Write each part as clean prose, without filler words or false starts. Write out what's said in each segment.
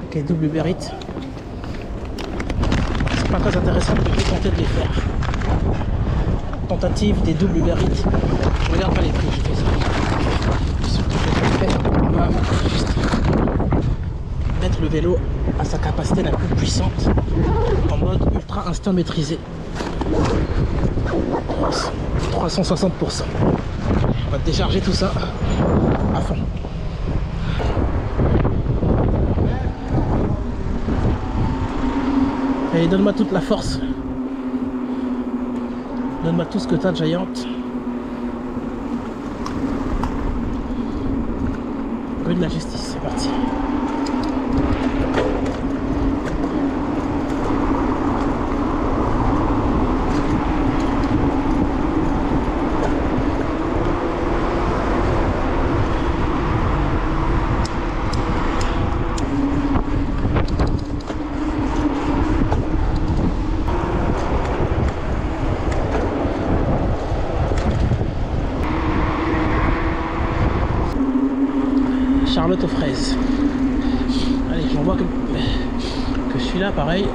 Ok, double Uber Eats. C'est pas très intéressant, mais je vais tenter de les faire. Tentative des doubles Uber Eats. Je regarde pas les prix, je fais ça. Surtout que je vais faire, on va juste mettre le vélo à sa capacité la plus puissante en mode ultra instinct maîtrisé. 360%. On va décharger tout ça à fond. Allez, donne-moi toute la force. Donne-moi tout ce que t'as, Giant. Rue de la Justice, c'est parti. Charlotte aux fraises. Allez, on voit que je suis là, pareil.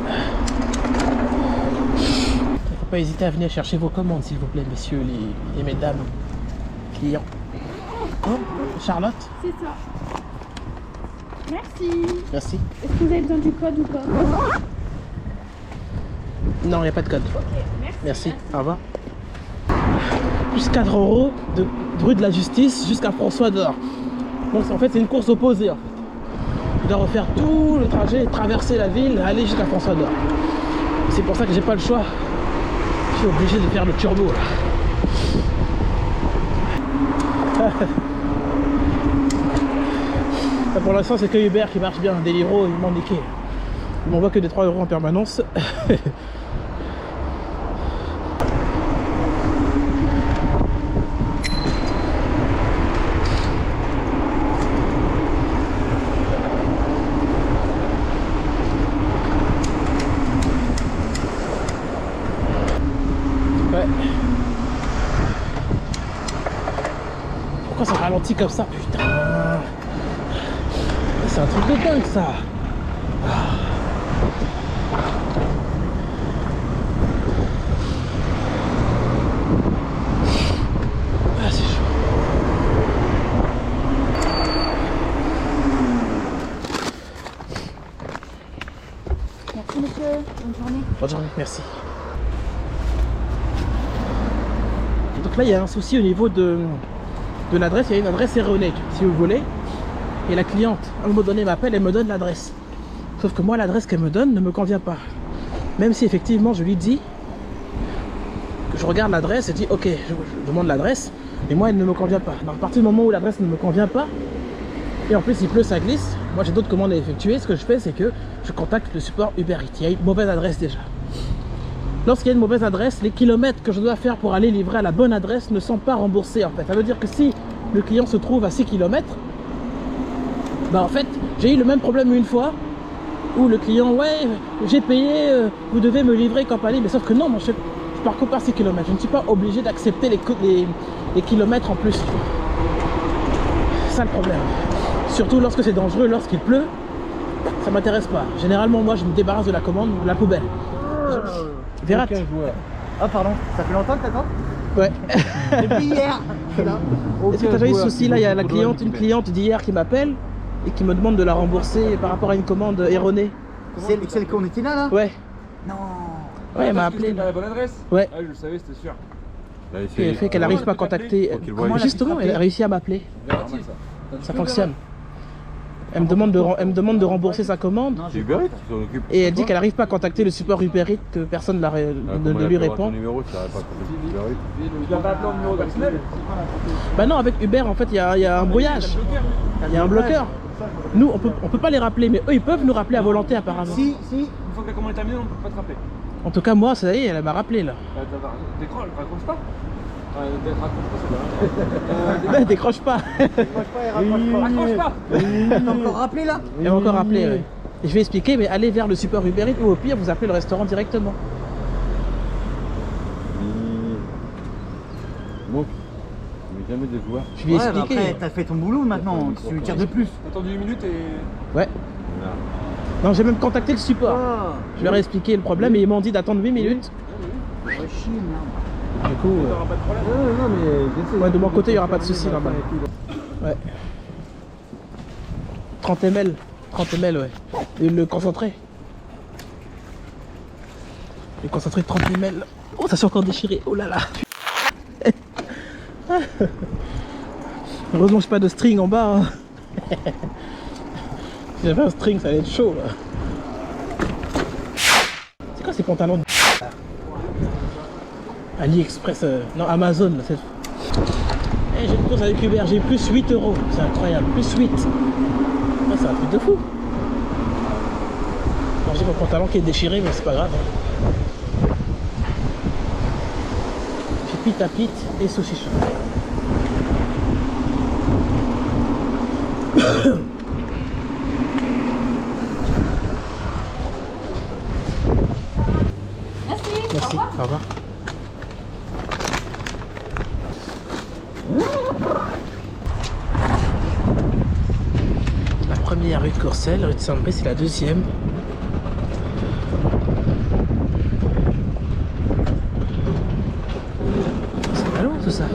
Il ne faut pas hésiter à venir chercher vos commandes, s'il vous plaît, messieurs et mesdames clients. Oh, Charlotte? C'est ça. Merci. Merci. Est-ce que vous avez besoin du code ou pas? Non, il n'y a pas de code. Ok, merci. Merci. Au revoir. Plus 4 € de rue de la Justice jusqu'à François d'Or. Donc en fait c'est une course opposée en fait. Je dois refaire tout le trajet, traverser la ville, aller jusqu'à François d'Or. C'est pour ça que j'ai pas le choix. Je suis obligé de faire le turbo là. Là, pour l'instant c'est que Uber qui marche bien. Deliveroo ils m'ont niqué. Ils m'envoient que des 3 € en permanence. Pourquoi ça ralentit comme ça, putain? C'est un truc de dingue ça. Ah c'est chaud. Merci monsieur, bonne journée. Bonne journée, merci. Donc là il y a un souci au niveau de l'adresse, il y a une adresse erronée si vous voulez. Et la cliente, à un moment donné, m'appelle et me donne l'adresse. Sauf que moi, l'adresse qu'elle me donne ne me convient pas. Même si effectivement, je lui dis que je regarde l'adresse et dis ok, je demande l'adresse, mais moi, elle ne me convient pas. Donc, à partir du moment où l'adresse ne me convient pas, et en plus il pleut, ça glisse, moi j'ai d'autres commandes à effectuer, ce que je fais, c'est que je contacte le support Uber Eats. Il y a une mauvaise adresse déjà. Lorsqu'il y a une mauvaise adresse, les kilomètres que je dois faire pour aller livrer à la bonne adresse ne sont pas remboursés en fait. Ça veut dire que si le client se trouve à 6 km, bah en fait, j'ai eu le même problème une fois où le client, ouais, j'ai payé, vous devez me livrer quand aller, mais sauf que non, moi, je parcours par 6 km. Je ne suis pas obligé d'accepter les kilomètres en plus. C'est ça le problème. Surtout lorsque c'est dangereux, lorsqu'il pleut, ça m'intéresse pas. Généralement, moi, je me débarrasse de la commande, de la poubelle. Virat. Ah pardon, ça fait longtemps que t'attends? Ouais. Depuis hier. Est-ce que tu as déjà eu ce souci là? Il y a la cliente, une cliente d'hier qui m'appelle et qui me demande de la rembourser par rapport à une commande erronée. Celle qu'on était là? Ouais. Non. Ouais, elle m'a appelé. T'as la bonne adresse? Ouais. Ah, je le savais, c'était sûr. Et elle fait qu'elle n'arrive pas à contacter. Comment justement, elle a réussi à m'appeler. Ça fonctionne. Elle me demande de rembourser sa commande. C'est Uber Eats qui s'en occupe. Et elle dit qu'elle n'arrive pas à contacter le support Uber Eats, que personne ne lui répond. Numéro, tu n'arrives pas à contacter Uber Eats. Tu dois pas appeler en numéro personnel? Bah non, avec Uber en fait il y a un brouillage. Il y a un bloqueur. Nous on peut pas les rappeler, mais eux ils peuvent nous rappeler à volonté apparemment. Si. Une fois que la commande est terminée, on ne peut pas te rappeler. En tout cas moi ça y est, elle m'a rappelé là. T'écran, elle raccroche pas? Décroche pas. Raccroche pas. T'as encore rappelé là? Il m'a encore rappelé, ouais. Et je vais expliquer, mais allez vers le support Uber Eats ou au pire, vous appelez le restaurant directement. Bon, mais jamais des joueurs. Je lui ai Ouais, bah expliqué. après, t'as fait ton boulot maintenant. Tu veux dire de plus? J'ai attendu 1 minute et. Ouais. Non, j'ai même contacté le support. Ah. Je leur ai expliqué le problème et ils m'ont dit d'attendre 8 minutes. Ouais, chier, merde. Du coup, T'auras pas de problème. ouais, de mon côté, il n'y aura pas de souci là-bas. Ouais. 30 ml. 30 ml, ouais. Et le concentré. Le concentré de 30 ml. Oh, ça s'est encore déchiré. Oh là là. Heureusement que j'ai pas de string en bas. Hein. Si j'avais un string, ça allait être chaud là. C'est quoi ces pantalons de... AliExpress, non Amazon là, cette... J'ai une course avec Uber, j'ai plus 8 €, c'est incroyable, plus 8. Ah, c'est un truc de fou. Bon, j'ai mon pantalon qui est déchiré, mais c'est pas grave. Hein. J'ai pite à pite et saucisson. Merci, au revoir. La première rue de Courcelles, rue de Saint-Brice, c'est la deuxième. C'est pas loin tout ça.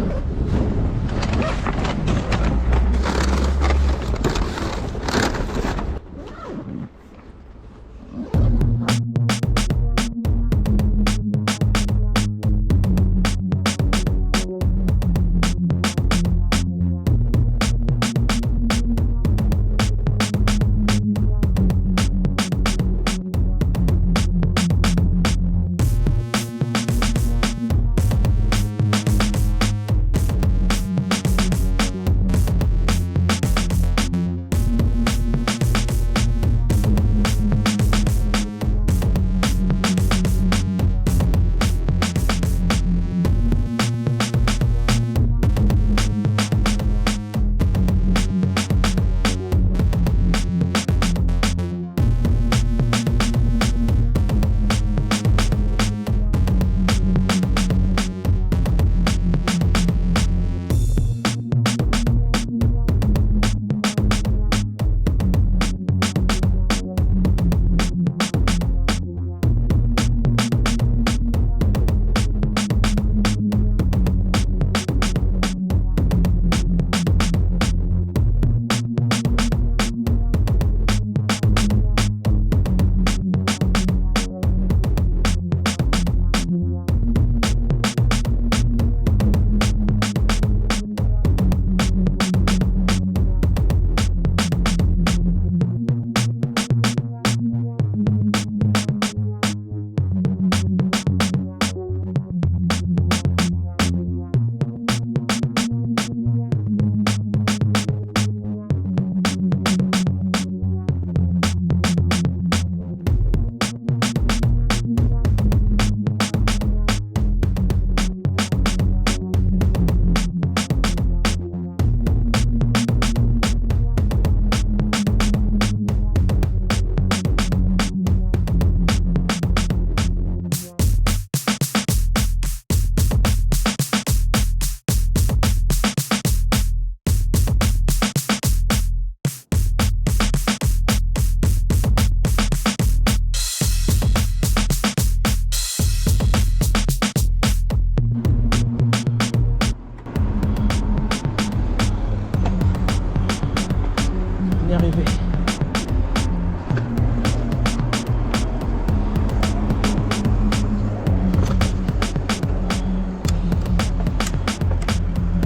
Arrivé.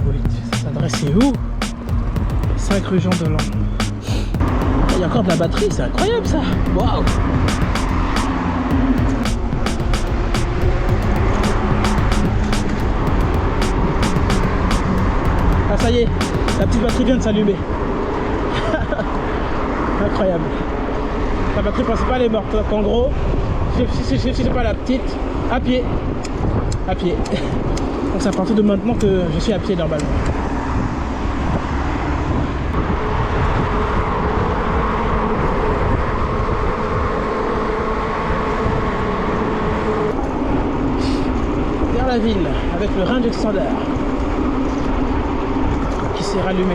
Oui, cette adresse est où? 5 rue Jean Delan. Il y a encore de la batterie, c'est incroyable ça. Waouh. Ah ça y est, la petite batterie vient de s'allumer. Incroyable. La batterie principale est morte. Donc en gros, si c'est pas la petite, à pied. À pied. Donc c'est à partir de maintenant que je suis à pied normalement. Vers la ville, avec le Range Extender qui s'est rallumé.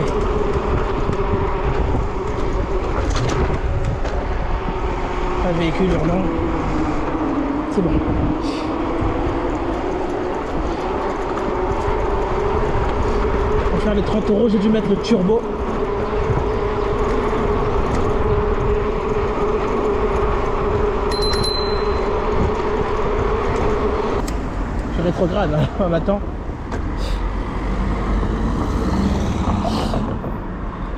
Pas de véhicule hurlant. C'est bon. Pour faire les 30 €, j'ai dû mettre le turbo. Je rétrograde, hein, on m'attend.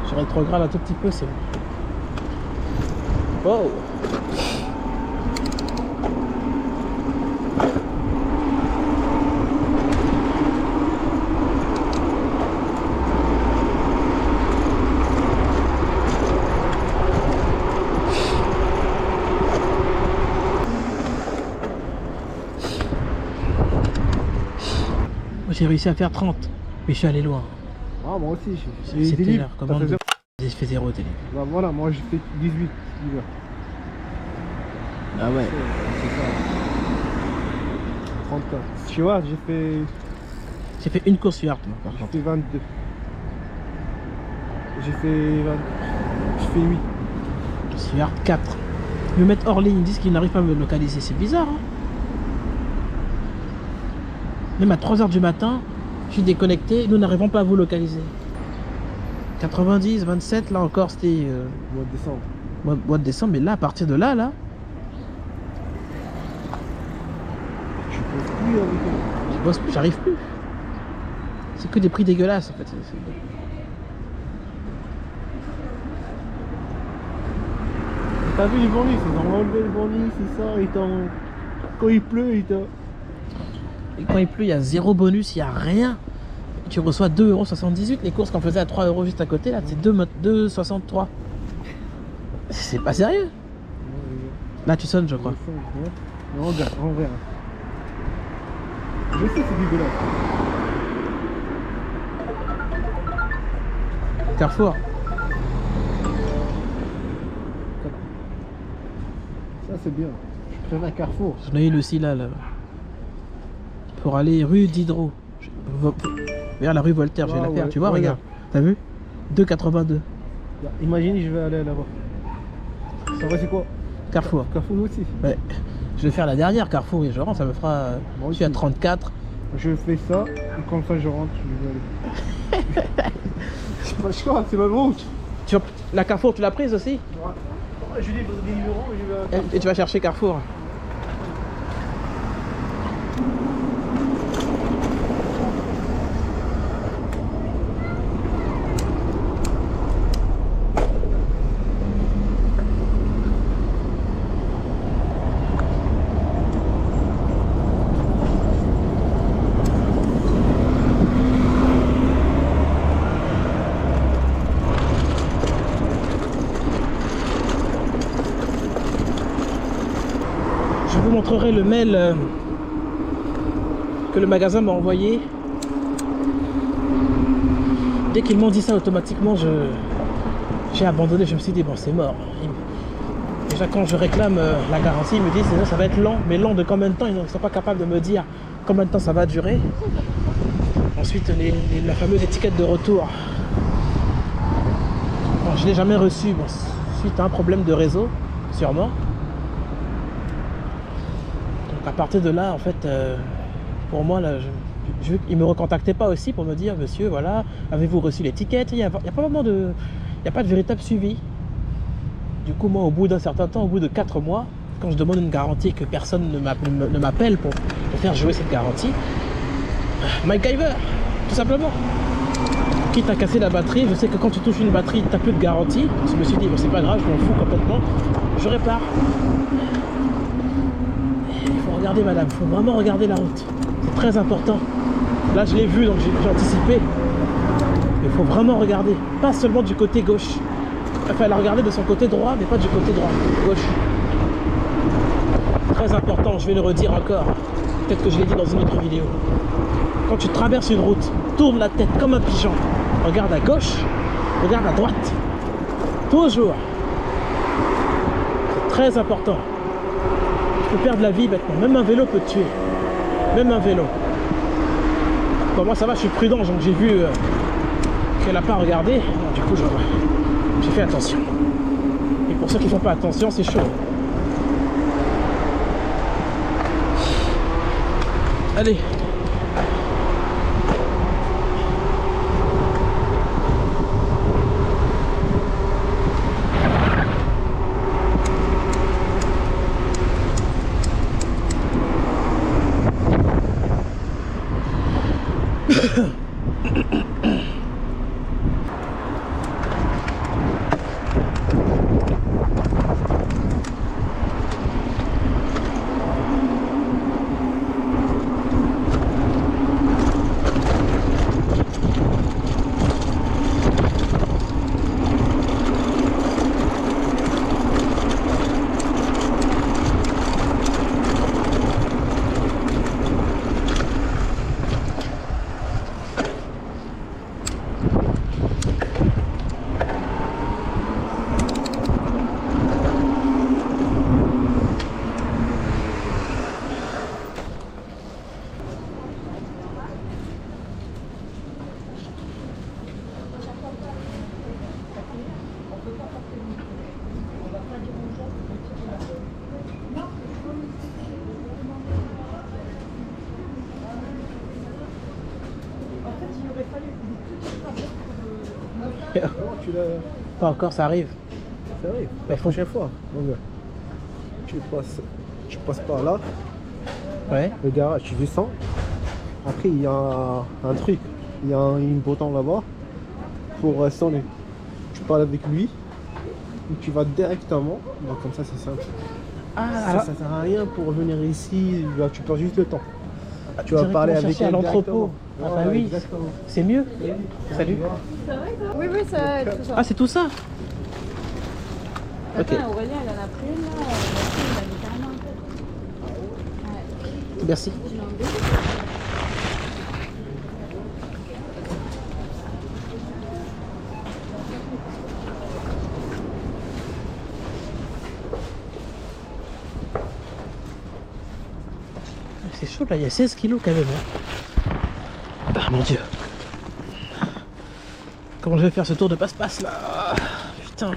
Je rétrograde un tout petit peu, c'est bon. Wow. J'ai réussi à faire 30, mais je suis allé loin. Ah, moi aussi, C'était des la commande. J'ai fait 0 télé. Bah voilà, moi j'ai fait 18 l'hiver. Ah ouais. C'est ça. 34. Tu vois, J'ai fait une course sur moi, par j'ai contre. fait 22. J'ai fait 20. J'ai fait 8. Sur 4. Ils me mettent hors ligne, ils disent qu'ils n'arrivent pas à me localiser. C'est bizarre, hein. Même à 3 h du matin, je suis déconnecté, nous n'arrivons pas à vous localiser. 90, 27, là encore c'était Mois de décembre. mois de décembre, mais là à partir de là, Tu peux plus avec eux. je bosse plus, j'arrive plus. C'est que des prix dégueulasses en fait. T'as vu les bonus, ils ont enlevé le bonus, c'est ça, quand il pleut, Et quand il pleut, il y a 0 bonus, il n'y a rien. Tu reçois 2,78 €. Les courses qu'on faisait à 3 € juste à côté, là, c'est 2,63 €. C'est pas sérieux. Là, tu sonnes, je crois. On regarde, on verra. Je sais, c'est dégueulasse. Carrefour. Ça, c'est bien. Je préfère Carrefour. J'en ai une aussi là. Pour aller rue Diderot. Vers la rue Voltaire, je vais la faire. Ouais, Tu vois, ouais, regarde. T'as vu 2,82 €. Imagine, je vais aller là-bas. Ça va, c'est quoi? Carrefour. Carrefour aussi. Ouais. Je vais faire la dernière Carrefour et je rentre, ça me fera. Moi Je suis à aussi. 34. Je fais ça, et comme ça je rentre, je vais aller. Je sais pas, je crois, c'est ma route. La Carrefour, tu l'as prise aussi? Je livre des numéros et je vais à... Et tu vas chercher Carrefour. Je vous montrerai le mail que le magasin m'a envoyé. Dès qu'ils m'ont dit ça, automatiquement, j'ai abandonné. Je me suis dit, bon, c'est mort. Déjà, quand je réclame la garantie, ils me disent, déjà, ça va être lent. Mais lent de combien de temps? Ils ne sont pas capables de me dire combien de temps ça va durer. Ensuite, la fameuse étiquette de retour. Bon, je ne l'ai jamais reçue. Bon, suite à un problème de réseau, sûrement. À partir de là, en fait, pour moi, là, ils ne me recontactaient pas aussi pour me dire, monsieur, voilà, avez-vous reçu l'étiquette? Il n'y a pas vraiment de, il n'y a pas de véritable suivi. Du coup, moi, au bout d'un certain temps, au bout de 4 mois, quand je demande une garantie que personne ne m'appelle pour faire jouer cette garantie, MacGyver, tout simplement. Quitte à casser la batterie, je sais que quand tu touches une batterie, tu n'as plus de garantie. Je me suis dit, bon, c'est pas grave, je m'en fous complètement, je répare. Regardez madame, il faut vraiment regarder la route. C'est très important. Là je l'ai vu donc j'ai anticipé. Il faut vraiment regarder. Pas seulement du côté gauche. Enfin la regarder de son côté droit, mais pas du côté droit. Gauche. Très important, je vais le redire encore. Peut-être que je l'ai dit dans une autre vidéo. quand tu traverses une route, tourne la tête comme un pigeon. Regarde à gauche, regarde à droite. Toujours. C'est très important. Tu peux perdre la vie bêtement. Même un vélo peut te tuer. Même un vélo. Bon, moi ça va, je suis prudent, donc j'ai vu qu'elle n'a pas regardé. Du coup, j'ai fait attention. Et pour ceux qui font pas attention, c'est chaud. Allez. Tu l'as. Pas encore, ça arrive. Ça arrive. Bah, La prochaine fois. Donc, tu passes par là, Ouais. le garage, tu descends. Après, il y a un truc. Il y a une bouton là-bas pour sonner. Tu parles avec lui. Et tu vas directement. Donc, comme ça, c'est simple. Ah, Ça sert à rien pour venir ici. Là, tu perds juste le temps. Tu vas directement parler avec chercher à elle l'entrepôt. directement. Ah bah Voilà, oui, exactement. c'est mieux. Salut. Oui, oui, ça tout ça. Ah, c'est tout ça. Ok, Attends, Aurélien, elle en a pris une là. Il a mis carrément un peu. Ouais, merci. je l'ai enlevé. C'est chaud là, il y a 16 kilos quand même. Hein. Ah mon dieu. Comment je vais faire ce tour de passe-passe là? Ah, putain.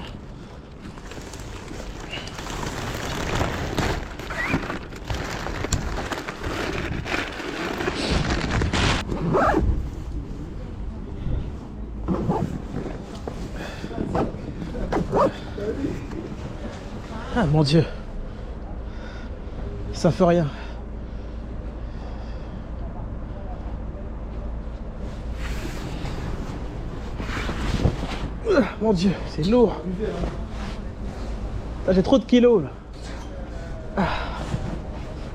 Ah mon dieu. Ça fait rien. Mon dieu, c'est lourd. Là, j'ai trop de kilos là. Ah.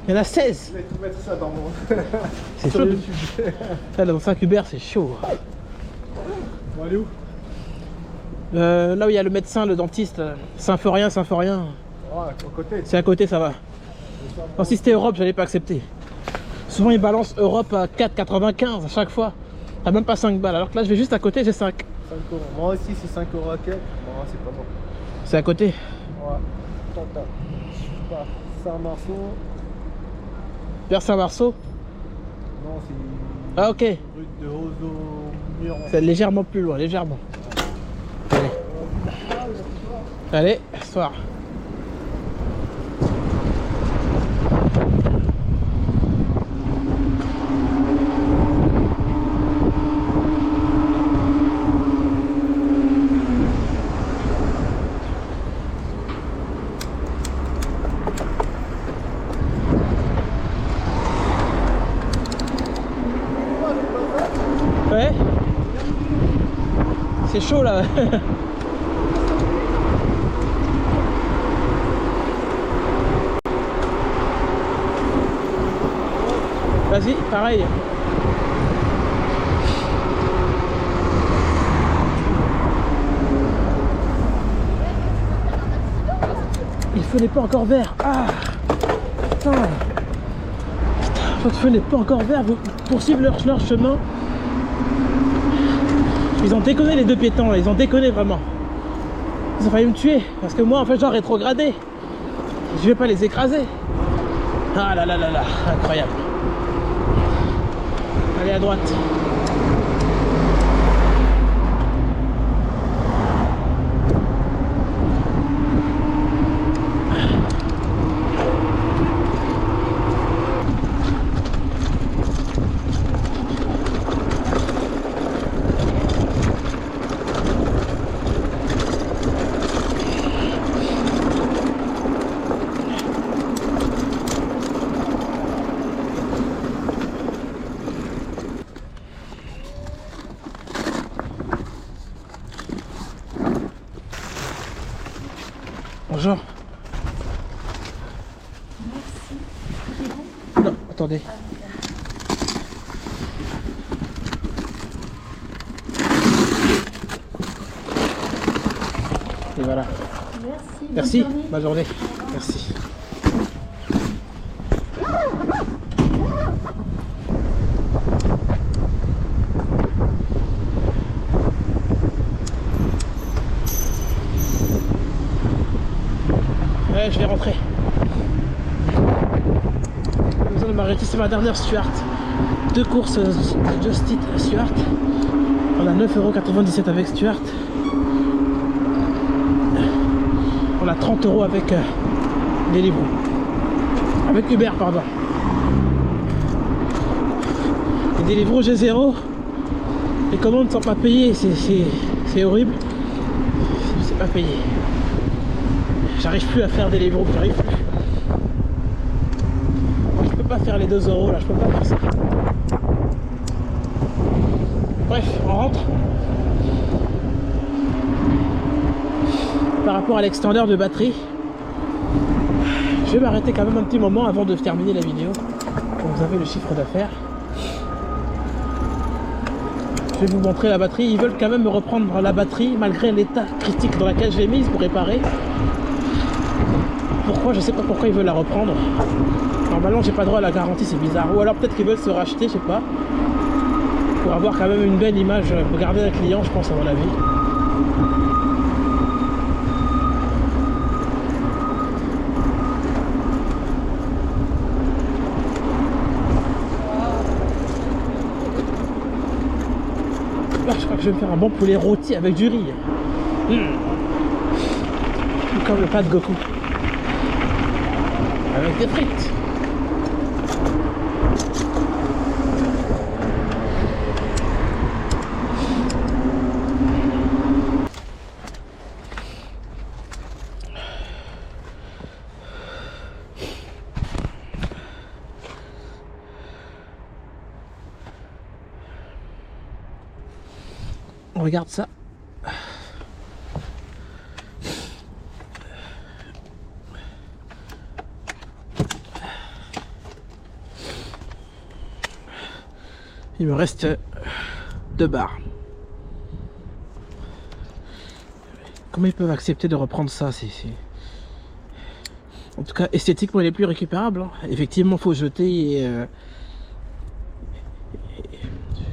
Il y en a 16. Je vais tout mettre ça dans mon. C'est chaud. Là, dans 5 Uber, c'est chaud. On va aller où? Là où il y a le médecin, le dentiste, Symphorien. Ah, à côté. C'est à côté, ça va. Non, si c'était Europe, j'allais pas accepter. Souvent, ils balancent Europe à 4,95 à chaque fois. T'as même pas 5 balles. Alors que là, je vais juste à côté, j'ai 5. 5 euros. Moi aussi, c'est 5 euros à quel? Non, c'est pas bon. C'est à côté. Ouais. Tata. Pas Saint-Marceau. Vers Saint-Marceau. Non, c'est. Ah, ok. Rue de Roseau-Muron. C'est légèrement plus loin, légèrement. Allez. Allez, soir. Ouais. C'est chaud là. Vas-y, pareil. Il feu n'est pas encore vert. Ah putain. Putain, Votre feu n'est pas encore vert, vous poursuivent leur chemin. Ils ont déconné les deux piétons là, ils ont déconné vraiment. Ils ont failli me tuer, parce que moi en fait genre rétrogradé. Je vais pas les écraser. Ah là là là là, incroyable. Allez à droite. Bonjour. Merci. Non, attendez. Et voilà. Merci. Bonne journée. Merci. Ouais, je vais rentrer. J'ai besoin de m'arrêter, c'est ma dernière Stuart. 2 courses Just Eat Stuart. On a 9,97 € avec Stuart. On a 30 € avec Deliveroo. Avec Uber, pardon. Et Deliveroo, j'ai 0. Les commandes ne sont pas payées, c'est horrible. C'est pas payé. J'arrive plus à faire Deliveroo, j'arrive plus. Je peux pas faire les 2 € là, je peux pas faire ça. Bref, on rentre. Par rapport à l'extendeur de batterie, je vais m'arrêter quand même un petit moment avant de terminer la vidéo. Donc vous avez le chiffre d'affaires. Je vais vous montrer la batterie. Ils veulent quand même me reprendre la batterie malgré l'état critique dans lequel je l'ai mise pour réparer. Pourquoi? Je sais pas pourquoi ils veulent la reprendre. Normalement j'ai pas droit à la garantie, c'est bizarre. Ou alors peut-être qu'ils veulent se racheter, je sais pas. Pour avoir quand même une belle image, pour garder un client, je pense, à mon avis. Là, je crois que je vais me faire un bon poulet rôti avec du riz. Comme le pâte Goku. Avec des frites. On regarde ça. Il me reste 2 barres. Comment ils peuvent accepter de reprendre ça? En tout cas, esthétiquement, il est plus récupérable. Hein. Effectivement, il faut jeter et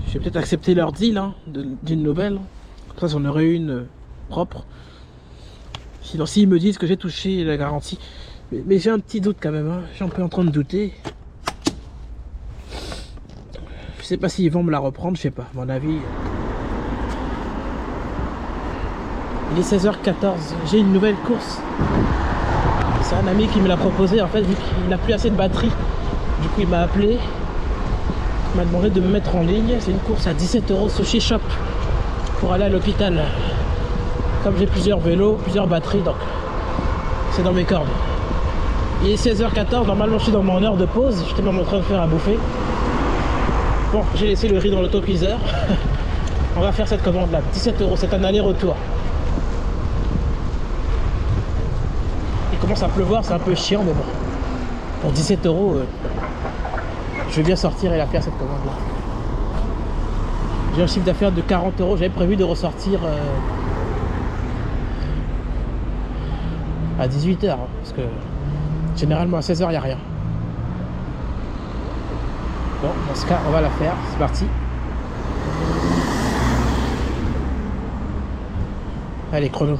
je vais peut-être accepter leur deal hein, d'une nouvelle. Comme ça, j'en aurai une propre. Sinon, s'ils me disent que j'ai touché la garantie. Mais j'ai un petit doute quand même. Hein. Je suis un peu en train de douter. Je sais pas s'ils vont me la reprendre, je sais pas. À mon avis. Il est 16h14. J'ai une nouvelle course. C'est un ami qui me l'a proposé. En fait, vu qu'il n'a plus assez de batterie. Du coup, il m'a appelé. Il m'a demandé de me mettre en ligne. C'est une course à 17 € Sushi Shop pour aller à l'hôpital. Comme j'ai plusieurs vélos, plusieurs batteries, donc c'est dans mes cordes. Il est 16h14, normalement je suis dans mon heure de pause. J'étais même en train de faire à bouffer. Bon, j'ai laissé le riz dans l'autocuiseur. On va faire cette commande là, 17 €, c'est un aller-retour. Il commence à pleuvoir, c'est un peu chiant, mais bon. Pour 17 €, je vais bien sortir et la faire cette commande là. J'ai un chiffre d'affaires de 40 €, j'avais prévu de ressortir à 18 h, parce que généralement à 16 h il n'y a rien. Bon, dans ce cas, on va la faire. C'est parti. Allez, chrono.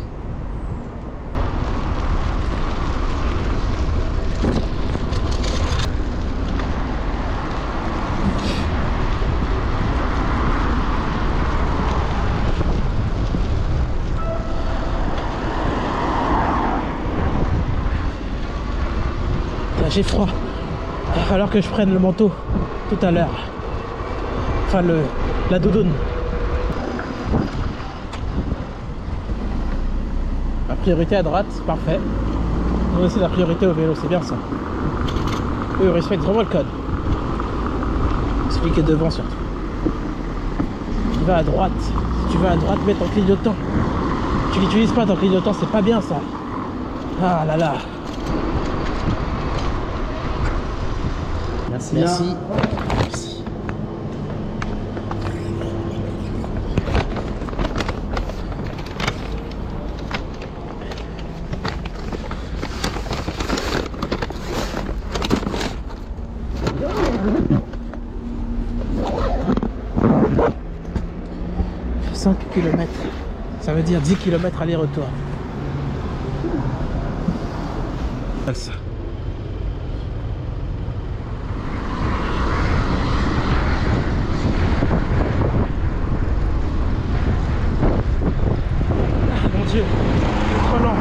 J'ai froid. Il va falloir que je prenne le manteau tout à l'heure. Enfin, la doudoune. La priorité à droite, parfait. On laisse la priorité au vélo, c'est bien ça. Eux, ils respectent vraiment le code. Celui qui est devant surtout. Tu vas à droite. Si tu vas à droite, mets ton clignotant. Tu l'utilises pas ton clignotant, c'est pas bien ça. Ah là là. Merci. Merci. Merci. « 5 km. Ça veut dire 10 km aller-retour. Ça. Mon Dieu, trop lent.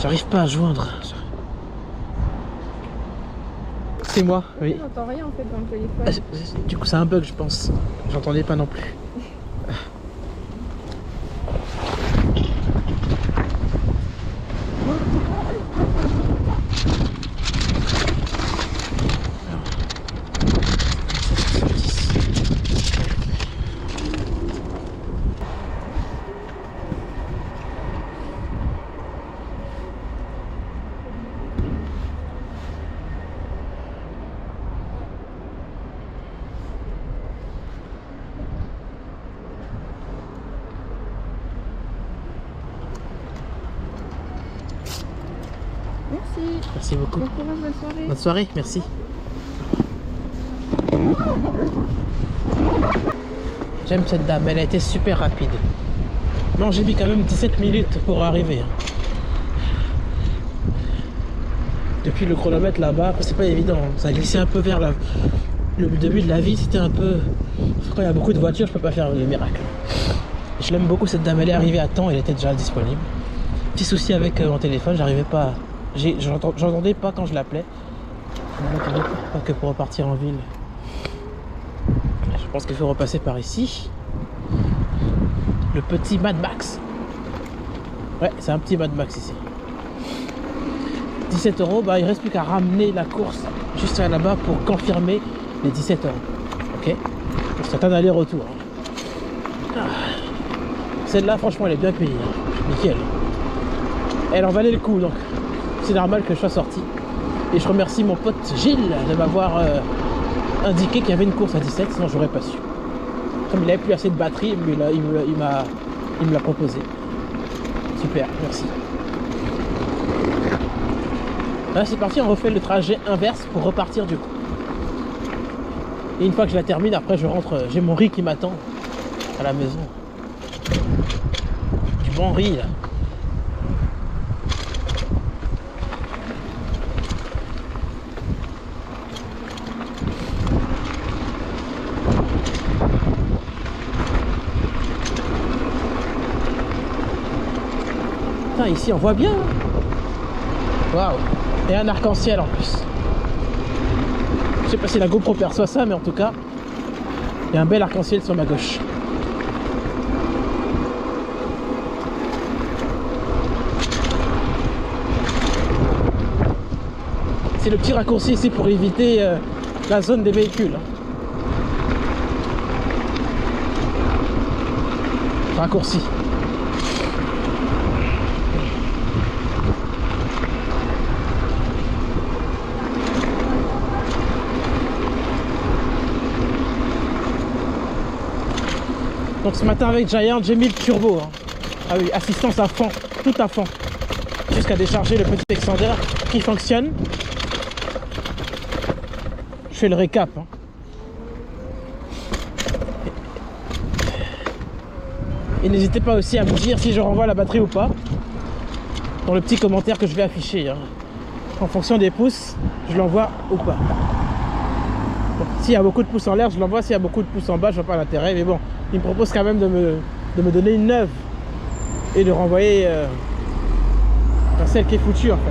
J'arrive pas à joindre. C'est moi, oui. On n'entend rien en fait dans le téléphone. Du coup, c'est un bug, je pense. J'entendais pas non plus. Merci. Merci beaucoup. Bon courage, bonne soirée. Bonne soirée, merci. J'aime cette dame, elle a été super rapide. Non, j'ai mis quand même 17 minutes pour arriver. Depuis le chronomètre là-bas, c'est pas évident. Ça a glissé un peu vers le début de la ville, c'était un peu... Quand il y a beaucoup de voitures, je peux pas faire le miracle. Je l'aime beaucoup cette dame, elle est arrivée à temps, elle était déjà disponible. Petit souci avec mon téléphone, j'arrivais pas... J'entendais pas quand je l'appelais. Je n'entendais pas que pour repartir en ville. Je pense qu'il faut repasser par ici. Le petit Mad Max. Ouais, c'est un petit Mad Max ici. 17 €, bah il reste plus qu'à ramener la course juste là-bas pour confirmer les 17 €. Ok. C'est un aller-retour. Celle-là, franchement, elle est bien payée. Nickel. Elle en valait le coup, donc c'est normal que je sois sorti. Et je remercie mon pote Gilles de m'avoir indiqué qu'il y avait une course à 17, sinon j'aurais pas su. Comme il avait plus assez de batterie, il me l'a proposé. Super, merci. Là c'est parti, on refait le trajet inverse pour repartir du coup. Et une fois que je la termine, après je rentre, j'ai mon riz qui m'attend à la maison. Du bon riz là. Putain, ici on voit bien. Waouh. Et un arc-en-ciel en plus. Je sais pas si la GoPro perçoit ça, mais en tout cas, il y a un bel arc-en-ciel sur ma gauche. C'est le petit raccourci ici pour éviter la zone des véhicules. Raccourci. Donc ce matin avec Giant, j'ai mis le turbo. Hein. Ah oui, assistance à fond, tout à fond. Jusqu'à décharger le petit extender qui fonctionne. Je fais le récap. Hein. Et n'hésitez pas aussi à me dire si je renvoie la batterie ou pas. Dans le petit commentaire que je vais afficher. Hein. En fonction des pouces, je l'envoie ou pas. Bon, s'il y a beaucoup de pouces en l'air, je l'envoie. S'il y a beaucoup de pouces en bas, je vois pas l'intérêt. Mais bon, il me propose quand même de me donner une neuve. Et de renvoyer celle qui est foutue en fait.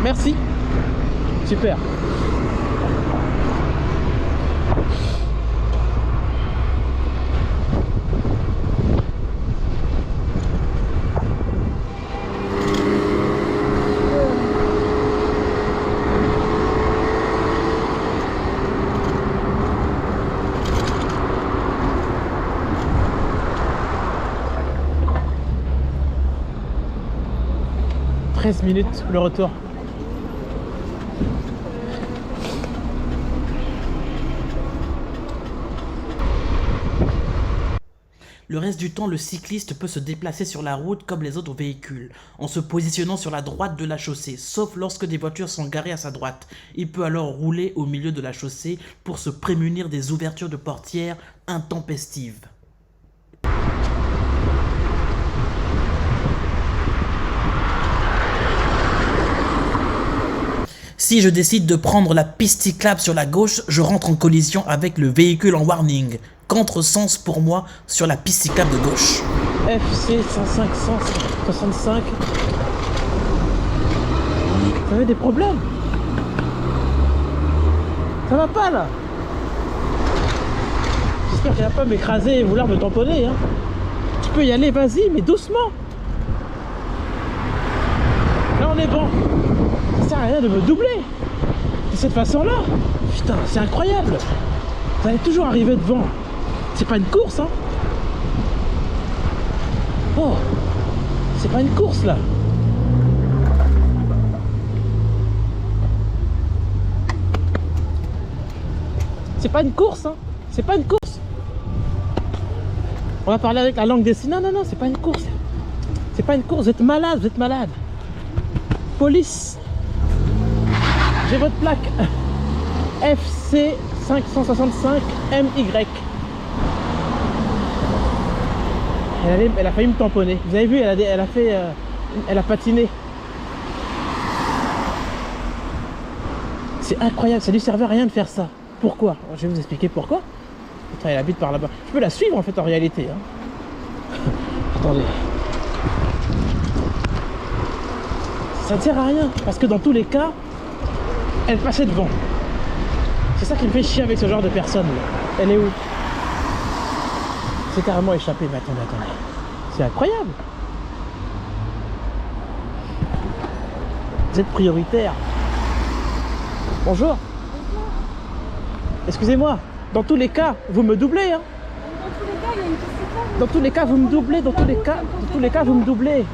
Merci. Super. « 13 minutes le retour. » Le reste du temps, le cycliste peut se déplacer sur la route comme les autres véhicules, en se positionnant sur la droite de la chaussée, sauf lorsque des voitures sont garées à sa droite. Il peut alors rouler au milieu de la chaussée pour se prémunir des ouvertures de portières intempestives. Si je décide de prendre la piste cyclable sur la gauche, je rentre en collision avec le véhicule en warning. Contresens pour moi sur la piste cyclable de gauche. FC 565. Ça avait des problèmes. Ça va pas là. J'espère qu'elle va pas m'écraser et vouloir me tamponner. Hein. Tu peux y aller, vas-y, mais doucement. Là on est bon. Ça sert à rien de me doubler. De cette façon-là. Putain, c'est incroyable. Vous allez toujours arriver devant. C'est pas une course, hein. Oh, c'est pas une course là. C'est pas une course, hein. C'est pas une course. On va parler avec la langue des signes. Non, non, non, c'est pas une course. C'est pas une course, vous êtes malade, vous êtes malade. Police. J'ai votre plaque. FC 565 MY. Elle a failli me tamponner. Vous avez vu, elle a patiné. C'est incroyable, ça lui servait à rien de faire ça. Pourquoi? Je vais vous expliquer pourquoi. Attends, elle habite par là-bas. Je peux la suivre en fait en réalité. Hein. Attendez. Ça ne sert à rien parce que dans tous les cas, elle passait devant. C'est ça qui me fait chier avec ce genre de personne là. Elle est où? C'est carrément échappé, mais attendez. C'est incroyable. Vous êtes prioritaire. Bonjour. Excusez-moi, dans tous les cas, vous me doublez. Hein. Dans tous les cas, vous me doublez. Dans tous les cas, vous me doublez.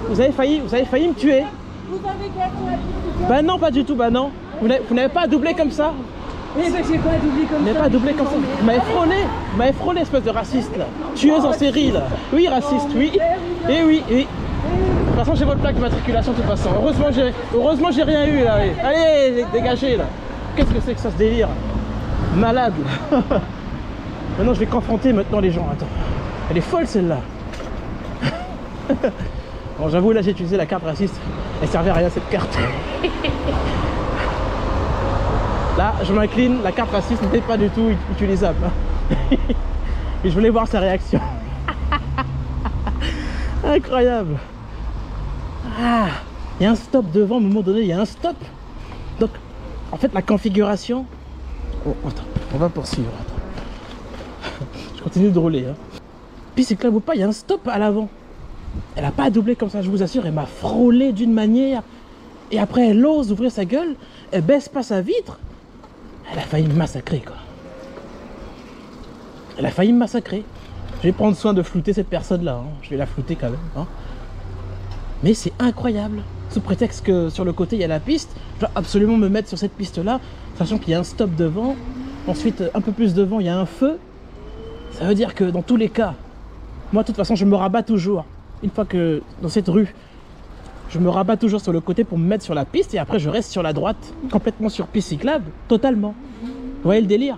Vous avez failli me tuer. Vous avez quelqu'un. Bah non, pas du tout, bah non. Vous n'avez pas doublé comme ça. Mais j'ai pas doublé comme ça. Vous n'avez pas doublé comme ça. Vous m'avez frôlé, espèce de raciste là. Tueuse en série là. Oui, raciste, oui. Et oui. De toute façon, j'ai votre plaque de matriculation de toute façon. Heureusement, j'ai rien eu là. Allez, dégagez là. Qu'est-ce que c'est que ça, ce délire? Malade. Maintenant, je vais confronter maintenant les gens. Attends. Elle est folle celle-là. Bon, j'avoue, là, j'ai utilisé la carte raciste. Elle servait à rien cette carte. Là, je m'incline, la carte raciste n'était pas du tout utilisable. Et je voulais voir sa réaction. Incroyable. Ah, il y a un stop devant, à un moment donné, il y a un stop. Donc, en fait, la configuration... Oh, attends, on va poursuivre. Attends. Je continue de rouler. Hein. Puis c'est clair ou pas, il y a un stop à l'avant. Elle n'a pas doublé comme ça, je vous assure. Elle m'a frôlé d'une manière. Et après, elle ose ouvrir sa gueule. Elle baisse pas sa vitre. Elle a failli me massacrer, quoi. Elle a failli me massacrer. Je vais prendre soin de flouter cette personne-là. Hein. Je vais la flouter quand même. Hein. Mais c'est incroyable. sous prétexte que sur le côté il y a la piste, je dois absolument me mettre sur cette piste-là, sachant qu'il y a un stop devant. Ensuite, un peu plus devant, il y a un feu. Ça veut dire que dans tous les cas, moi de toute façon, je me rabats toujours. Une fois que dans cette rue, je me rabats toujours sur le côté pour me mettre sur la piste et après je reste sur la droite, complètement sur piste cyclable, totalement. Vous voyez le délire?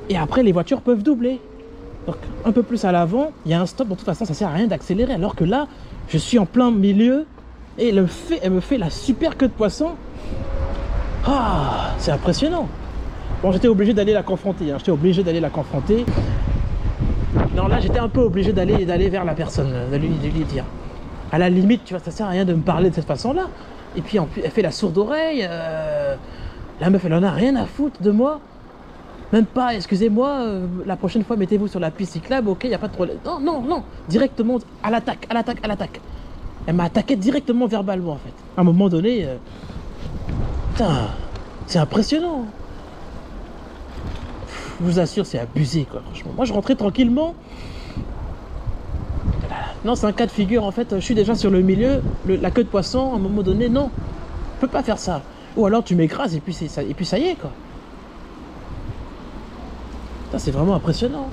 Et après, les voitures peuvent doubler. Donc, un peu plus à l'avant, il y a un stop. De toute façon, ça sert à rien d'accélérer. Alors que là, je suis en plein milieu et elle me fait la super queue de poisson. Ah, c'est impressionnant. Bon, j'étais obligé d'aller la confronter. J'étais obligé d'aller la confronter. Non, là, j'étais un peu obligé d'aller vers la personne, de lui dire. À la limite, tu vois, ça sert à rien de me parler de cette façon-là. Et puis, en plus, elle fait la sourde oreille. La meuf, elle en a rien à foutre de moi. Même pas, excusez-moi, la prochaine fois, mettez-vous sur la piste cyclable, ok, il n'y a pas de problème. Non, non, non, directement à l'attaque, à l'attaque, à l'attaque. Elle m'a attaqué directement verbalement, en fait. À un moment donné, putain, c'est impressionnant. Je vous assure, c'est abusé, quoi, franchement. Moi, je rentrais tranquillement. Non, c'est un cas de figure, en fait, je suis déjà sur le milieu, la queue de poisson, à un moment donné, non. Je peux pas faire ça. Ou alors, tu m'écrases et puis ça y est, quoi. C'est vraiment impressionnant.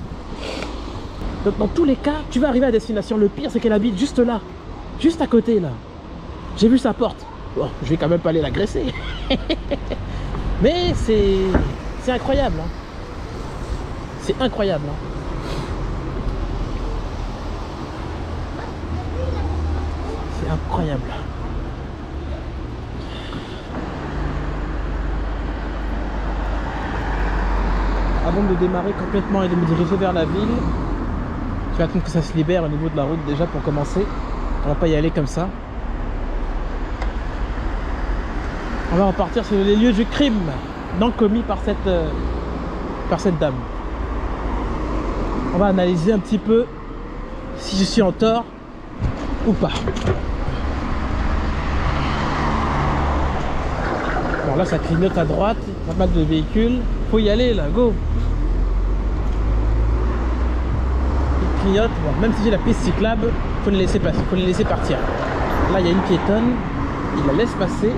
Donc dans tous les cas, tu vas arriver à destination. Le pire, c'est qu'elle habite juste là. Juste à côté, là. J'ai vu sa porte. Bon, je vais quand même pas aller l'agresser. Mais c'est incroyable. Hein. C'est incroyable. Hein. C'est incroyable. Avant de démarrer complètement et de me diriger vers la ville, je vais attendre que ça se libère au niveau de la route déjà pour commencer. On va pas y aller comme ça. On va repartir sur les lieux du crime non commis par cette dame. On va analyser un petit peu si je suis en tort ou pas. Bon là ça clignote à droite, pas mal de véhicules. Faut y aller là, go. Il clignote, bon, même si j'ai la piste cyclable, faut les laisser passer, faut les laisser partir. Là il y a une piétonne, il la laisse passer.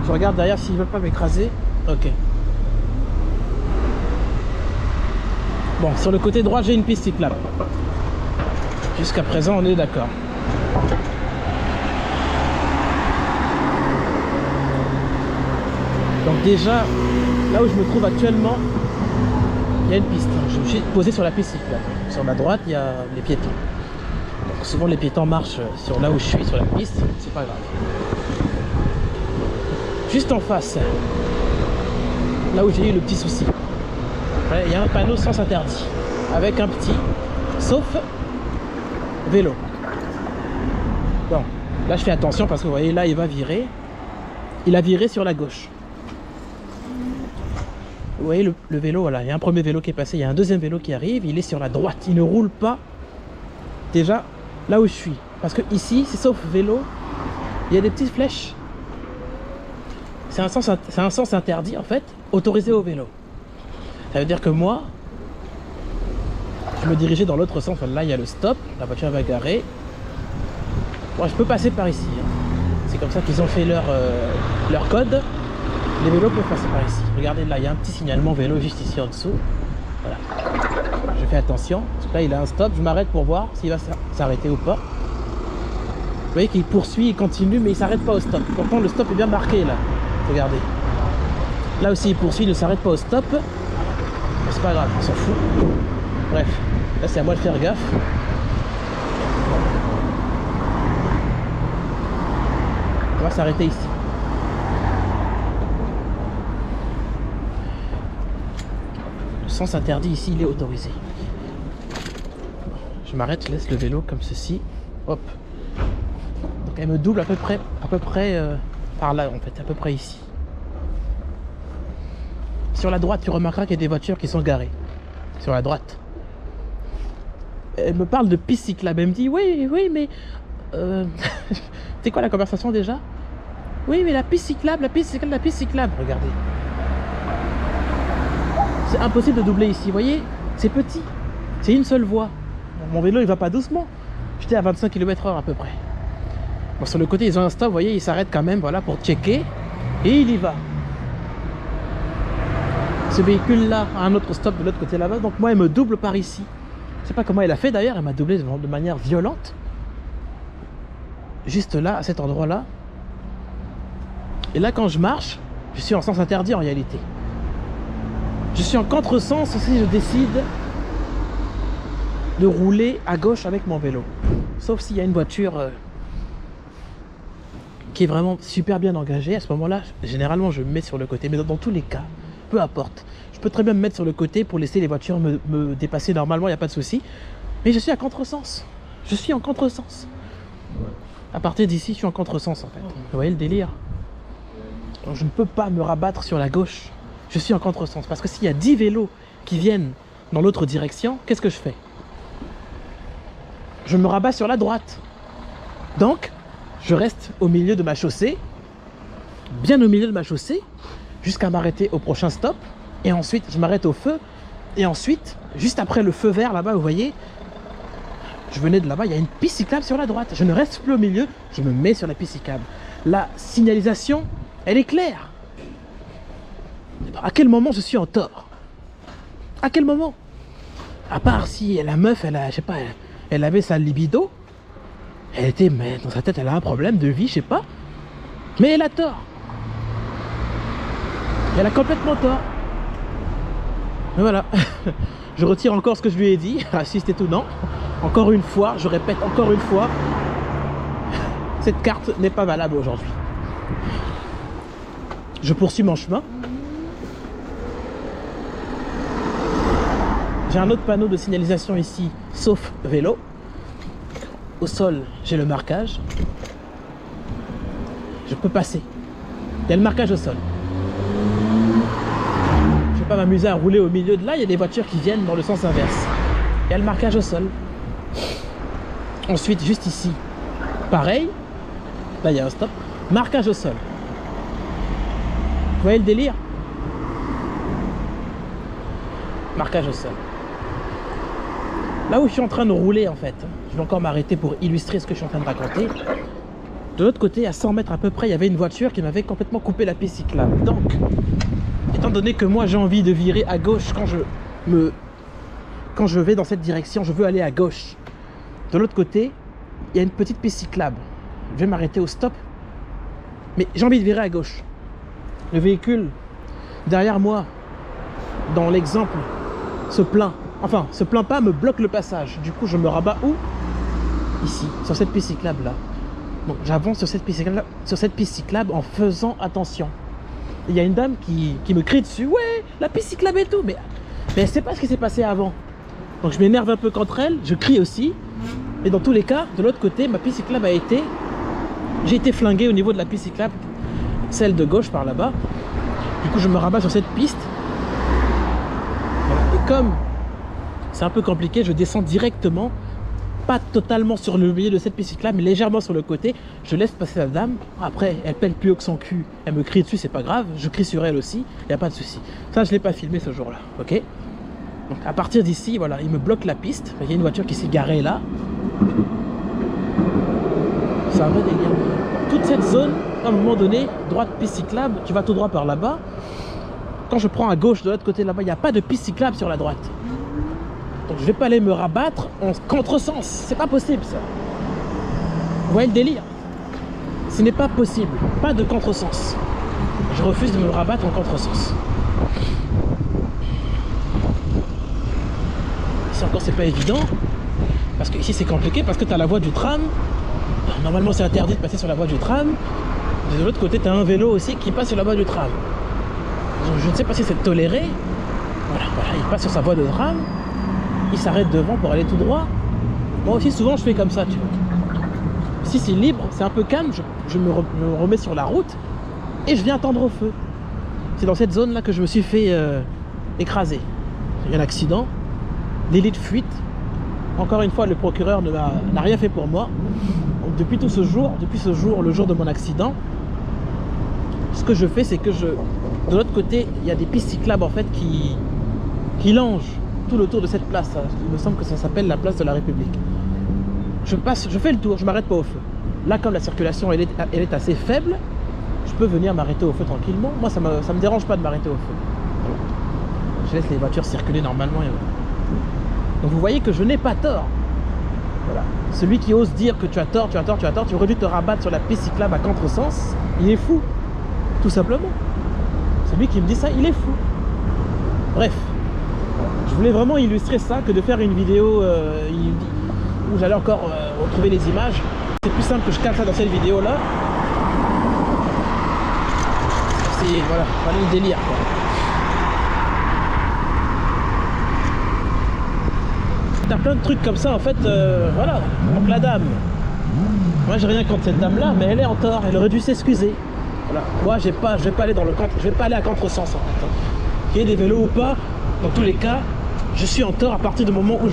Je regarde derrière s'ils veulent pas m'écraser. Ok. Bon, sur le côté droit j'ai une piste cyclable. Jusqu'à présent on est d'accord. Donc déjà, là où je me trouve actuellement, il y a une piste. Je me suis posé sur la piste cyclable. Sur ma droite, il y a les piétons. Donc souvent les piétons marchent sur là où je suis, sur la piste, c'est pas grave. Juste en face, là où j'ai eu le petit souci, ouais, il y a un panneau sens interdit, avec un petit, sauf vélo. Bon, là je fais attention parce que vous voyez, là il va virer. Il a viré sur la gauche. Vous voyez le vélo, voilà, il y a un premier vélo qui est passé, il y a un deuxième vélo qui arrive, il est sur la droite, il ne roule pas déjà là où je suis. Parce que ici, c'est sauf vélo, il y a des petites flèches. C'est un sens interdit en fait, autorisé au vélo. Ça veut dire que moi, je me dirigeais dans l'autre sens, là il y a le stop, la voiture va garer. Bon, je peux passer par ici, hein. C'est comme ça qu'ils ont fait leur code. Les vélos peuvent passer par ici. Regardez là, il y a un petit signalement vélo juste ici en dessous. Voilà. Je fais attention. Parce que là, il a un stop. Je m'arrête pour voir s'il va s'arrêter ou pas. Vous voyez qu'il poursuit, il continue, mais il s'arrête pas au stop. Pourtant, le stop est bien marqué là. Regardez. Là aussi, il poursuit, il ne s'arrête pas au stop. Mais c'est pas grave, on s'en fout. Bref, là, c'est à moi de faire gaffe. On va s'arrêter ici. Le sens interdit ici, il est autorisé. Je m'arrête, je laisse le vélo comme ceci. Hop. Donc elle me double à peu près par là en fait, à peu près ici. Sur la droite, tu remarqueras qu'il y a des voitures qui sont garées. Sur la droite. Elle me parle de piste cyclable. Elle me dit oui, mais c'est quoi la conversation déjà? Oui, mais la piste cyclable, la piste cyclable. Regardez. C'est impossible de doubler ici, vous voyez? C'est petit. C'est une seule voie. Mon vélo, il va pas doucement. J'étais à 25 km/h à peu près. Bon, sur le côté, ils ont un stop, vous voyez, il s'arrête quand même, voilà, pour checker. Et il y va. Ce véhicule-là a un autre stop de l'autre côté là-bas, donc moi, il me double par ici. Je sais pas comment il a fait d'ailleurs, il m'a doublé de manière violente. Juste là, à cet endroit-là. Et là, quand je marche, je suis en sens interdit en réalité. Je suis en contresens si je décide de rouler à gauche avec mon vélo. Sauf s'il y a une voiture qui est vraiment super bien engagée. À ce moment-là, généralement, je me mets sur le côté. Mais dans tous les cas, peu importe. Je peux très bien me mettre sur le côté pour laisser les voitures me dépasser normalement, il n'y a pas de souci. Mais je suis à contresens. Je suis en contresens. À partir d'ici, je suis en contresens en fait. Vous voyez le délire? Donc, je ne peux pas me rabattre sur la gauche. Je suis en contresens. Parce que s'il y a 10 vélos qui viennent dans l'autre direction, qu'est-ce que je fais? Je me rabats sur la droite. Donc, je reste au milieu de ma chaussée, bien au milieu de ma chaussée, jusqu'à m'arrêter au prochain stop. Et ensuite, je m'arrête au feu. Et ensuite, juste après le feu vert là-bas, vous voyez, je venais de là-bas, il y a une piste cyclable sur la droite. Je ne reste plus au milieu, je me mets sur la piste cyclable. La signalisation, elle est claire. À quel moment je suis en tort? À quel moment? À part si la meuf, je sais pas, elle avait sa libido. Elle était, mais dans sa tête, elle a un problème de vie, je sais pas. Mais elle a tort. Elle a complètement tort. Mais voilà. Je retire encore ce que je lui ai dit, raciste et tout, non. Encore une fois, je répète encore une fois, cette carte n'est pas valable aujourd'hui. Je poursuis mon chemin. J'ai un autre panneau de signalisation ici, sauf vélo. Au sol, j'ai le marquage. Je peux passer. Il y a le marquage au sol. Je ne vais pas m'amuser à rouler au milieu de là, il y a des voitures qui viennent dans le sens inverse. Il y a le marquage au sol. Ensuite, juste ici, pareil. Là, il y a un stop. Marquage au sol. Vous voyez le délire? Marquage au sol. Là où je suis en train de rouler, en fait, je vais encore m'arrêter pour illustrer ce que je suis en train de raconter. De l'autre côté, à 100 mètres à peu près, il y avait une voiture qui m'avait complètement coupé la piste cyclable. Donc, étant donné que moi, j'ai envie de virer à gauche quand je vais dans cette direction, je veux aller à gauche. De l'autre côté, il y a une petite piste cyclable. Je vais m'arrêter au stop. Mais j'ai envie de virer à gauche. Le véhicule derrière moi, dans l'exemple, se plaint. Enfin, se plaint pas, me bloque le passage. Du coup, je me rabats où? Ici, sur cette piste cyclable là. Donc, j'avance sur cette piste cyclable en faisant attention. Il y a une dame qui me crie dessus. Ouais, la piste cyclable et tout. Mais elle sait pas ce qui s'est passé avant. Donc, je m'énerve un peu contre elle. Je crie aussi. Et dans tous les cas, de l'autre côté, ma piste cyclable a été... J'ai été flingué au niveau de la piste cyclable. Celle de gauche par là-bas. Du coup, je me rabats sur cette piste. Voilà. Et comme c'est un peu compliqué, je descends directement, pas totalement sur le milieu de cette piste cyclable, mais légèrement sur le côté. Je laisse passer la dame. Après, elle pèle plus haut que son cul. Elle me crie dessus, c'est pas grave. Je crie sur elle aussi, il n'y a pas de souci. Ça, je l'ai pas filmé ce jour-là, ok? Donc, à partir d'ici, voilà, il me bloque la piste. Il y a une voiture qui s'est garée là. C'est un vrai délire. Toute cette zone, à un moment donné, droite piste cyclable, tu vas tout droit par là-bas. Quand je prends à gauche de l'autre côté là-bas, il n'y a pas de piste cyclable sur la droite. Donc je vais pas aller me rabattre en contresens. C'est pas possible ça. Vous voyez le délire? Ce n'est pas possible. Pas de contresens. Je refuse de me rabattre en contresens. Ici encore c'est pas évident. Parce que ici c'est compliqué parce que tu as la voie du tram. Normalement c'est interdit de passer sur la voie du tram. De l'autre côté tu as un vélo aussi qui passe sur la voie du tram. Je ne sais pas si c'est toléré. Voilà, il passe sur sa voie de tram. Il s'arrête devant pour aller tout droit. Moi aussi souvent je fais comme ça, tu vois. Si c'est libre, c'est un peu calme, je me remets sur la route et je viens attendre au feu. C'est dans cette zone là que je me suis fait écraser. Il y a un accident, délit de fuite. Encore une fois, le procureur n'a rien fait pour moi. Donc depuis ce jour, le jour de mon accident, ce que je fais, c'est que de l'autre côté, il y a des pistes cyclables en fait qui longent tout le tour de cette place. Il me semble que ça s'appelle la place de la République. Je fais le tour, je m'arrête pas au feu. Là, comme la circulation elle est assez faible, je peux venir m'arrêter au feu tranquillement. Moi, ça me dérange pas de m'arrêter au feu. Voilà. Je laisse les voitures circuler normalement. Et voilà. Donc vous voyez que je n'ai pas tort. Voilà. Celui qui ose dire que tu as tort, tu aurais dû te rabattre sur la piste cyclable à contresens, il est fou. Tout simplement. Celui qui me dit ça, il est fou. Bref. Je voulais vraiment illustrer ça que de faire une vidéo où j'allais encore retrouver les images. C'est plus simple que je cale ça dans cette vidéo là. C'est voilà, le délire quoi. T'as plein de trucs comme ça en fait, voilà. Donc la dame, moi j'ai rien contre cette dame là, mais elle est en tort, elle aurait dû s'excuser. Voilà. Moi je vais pas aller dans le contre, je vais pas aller à contresens en fait. Qu'il y ait des vélos ou pas, dans tous les cas, je suis en tort à partir du moment où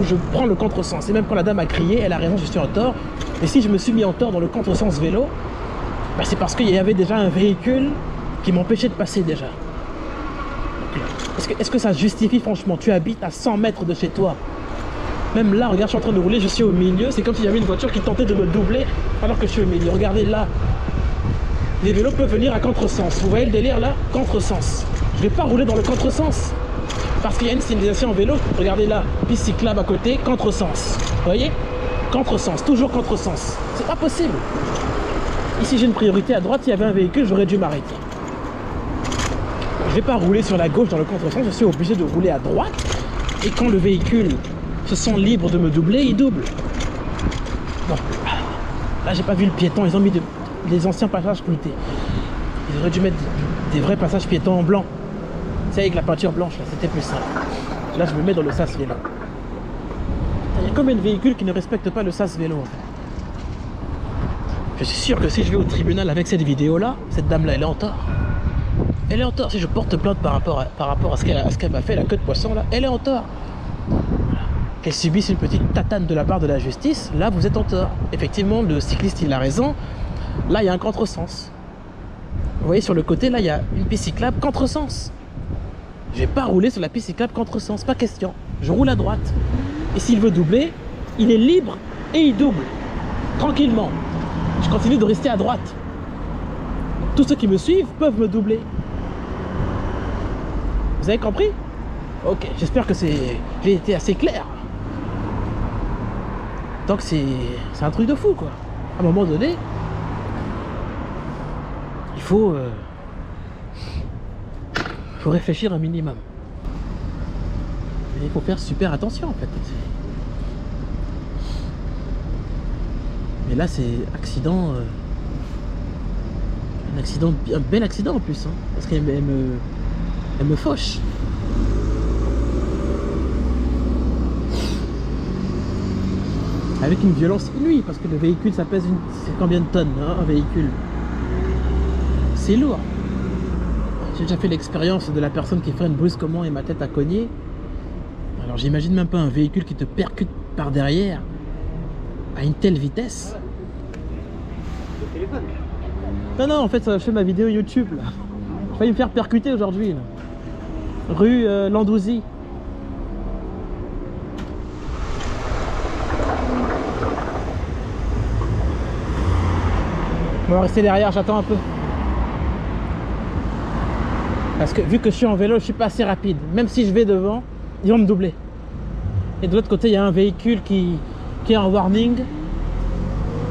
je prends le contresens. Et même quand la dame a crié, elle a raison, je suis en tort. Et si je me suis mis en tort dans le contresens vélo, bah c'est parce qu'il y avait déjà un véhicule qui m'empêchait de passer déjà. Est-ce que ça justifie franchement? Tu habites à 100 mètres de chez toi. Même là, regarde, je suis en train de rouler, je suis au milieu. C'est comme s'il y avait une voiture qui tentait de me doubler alors que je suis au milieu. Regardez là. Les vélos peuvent venir à contresens. Vous voyez le délire là? Contresens. Je vais pas rouler dans le contresens. Parce qu'il y a une signalisation en vélo. Regardez là. Piste cyclable à côté, contresens. Vous voyez? Contresens. Toujours contresens. C'est pas possible. Ici, j'ai une priorité à droite. S'il y avait un véhicule, j'aurais dû m'arrêter. Je vais pas rouler sur la gauche dans le contresens. Je suis obligé de rouler à droite. Et quand le véhicule se sent libre de me doubler, il double. Bon. Là, j'ai pas vu le piéton. Ils ont mis des anciens passages sculptés. Ils auraient dû mettre des vrais passages piétons en blanc. C'est avec la peinture blanche, là, c'était plus simple. Là, je me mets dans le sas vélo. Il y a combien de véhicules qui ne respectent pas le sas vélo, en fait? Je suis sûr que si je vais au tribunal avec cette vidéo-là, cette dame-là, elle est en tort. Elle est en tort. Si je porte plainte par rapport à ce qu'elle m'a fait, la queue de poisson, là, elle est en tort. Qu'elle subisse une petite tatane de la part de la justice, là, vous êtes en tort. Effectivement, le cycliste, il a raison. Là, il y a un contresens. Vous voyez, sur le côté, là, il y a une piste cyclable contresens. Je vais pas rouler sur la piste cyclable contresens, pas question. Je roule à droite. Et s'il veut doubler, il est libre et il double. Tranquillement. Je continue de rester à droite. Tous ceux qui me suivent peuvent me doubler. Vous avez compris? Ok, j'espère que j'ai été assez clair. Donc c'est un truc de fou, quoi. À un moment donné, il faut réfléchir un minimum. Et il faut faire super attention, en fait. Mais là, c'est accident... un bel accident en plus, hein, parce qu'elle me fauche. Avec une violence inouïe, parce que le véhicule, ça pèse c'est combien de tonnes, hein, un véhicule? C'est lourd. J'ai déjà fait l'expérience de la personne qui freine brusquement et ma tête a cogné. Alors j'imagine même pas un véhicule qui te percute par derrière à une telle vitesse. Non, en fait, je fais ma vidéo YouTube, là. J'ai failli me faire percuter aujourd'hui, là. Rue Landouzy. On va rester derrière, j'attends un peu. Parce que vu que je suis en vélo, je suis pas assez rapide. Même si je vais devant, ils vont me doubler. Et de l'autre côté, il y a un véhicule qui est en warning.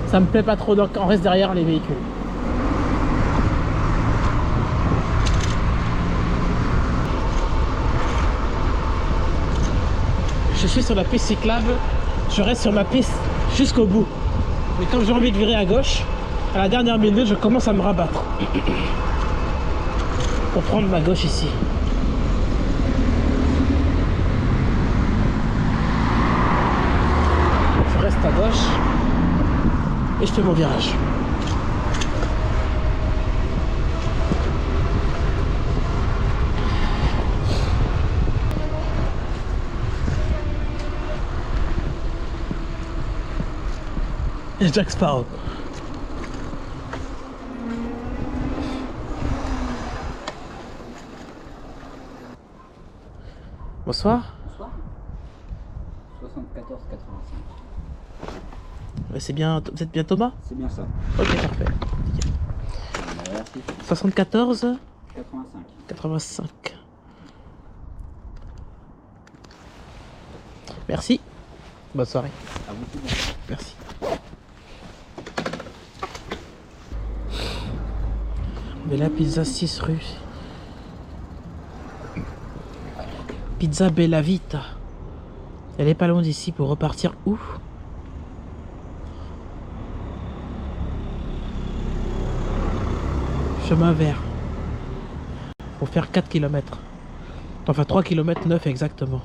Ça me plaît pas trop, donc on reste derrière les véhicules. Je suis sur la piste cyclable, je reste sur ma piste jusqu'au bout. Mais quand j'ai envie de virer à gauche, à la dernière minute, je commence à me rabattre. Pour prendre ma gauche ici. Je reste à gauche et je fais mon virage. Et Jack Sparrow. Bonsoir. Bonsoir. 74,85. C'est bien, vous êtes bien Thomas? C'est bien ça. Ok, parfait. Merci. 74 85. 85. Merci. Bonne soirée. À vous tout, bon. Merci. Bella Pizza 6 rue. Pizza Bella Vita. Elle est pas loin d'ici pour repartir où? Chemin vert. Pour faire 4 km. Enfin 3 km 9 exactement.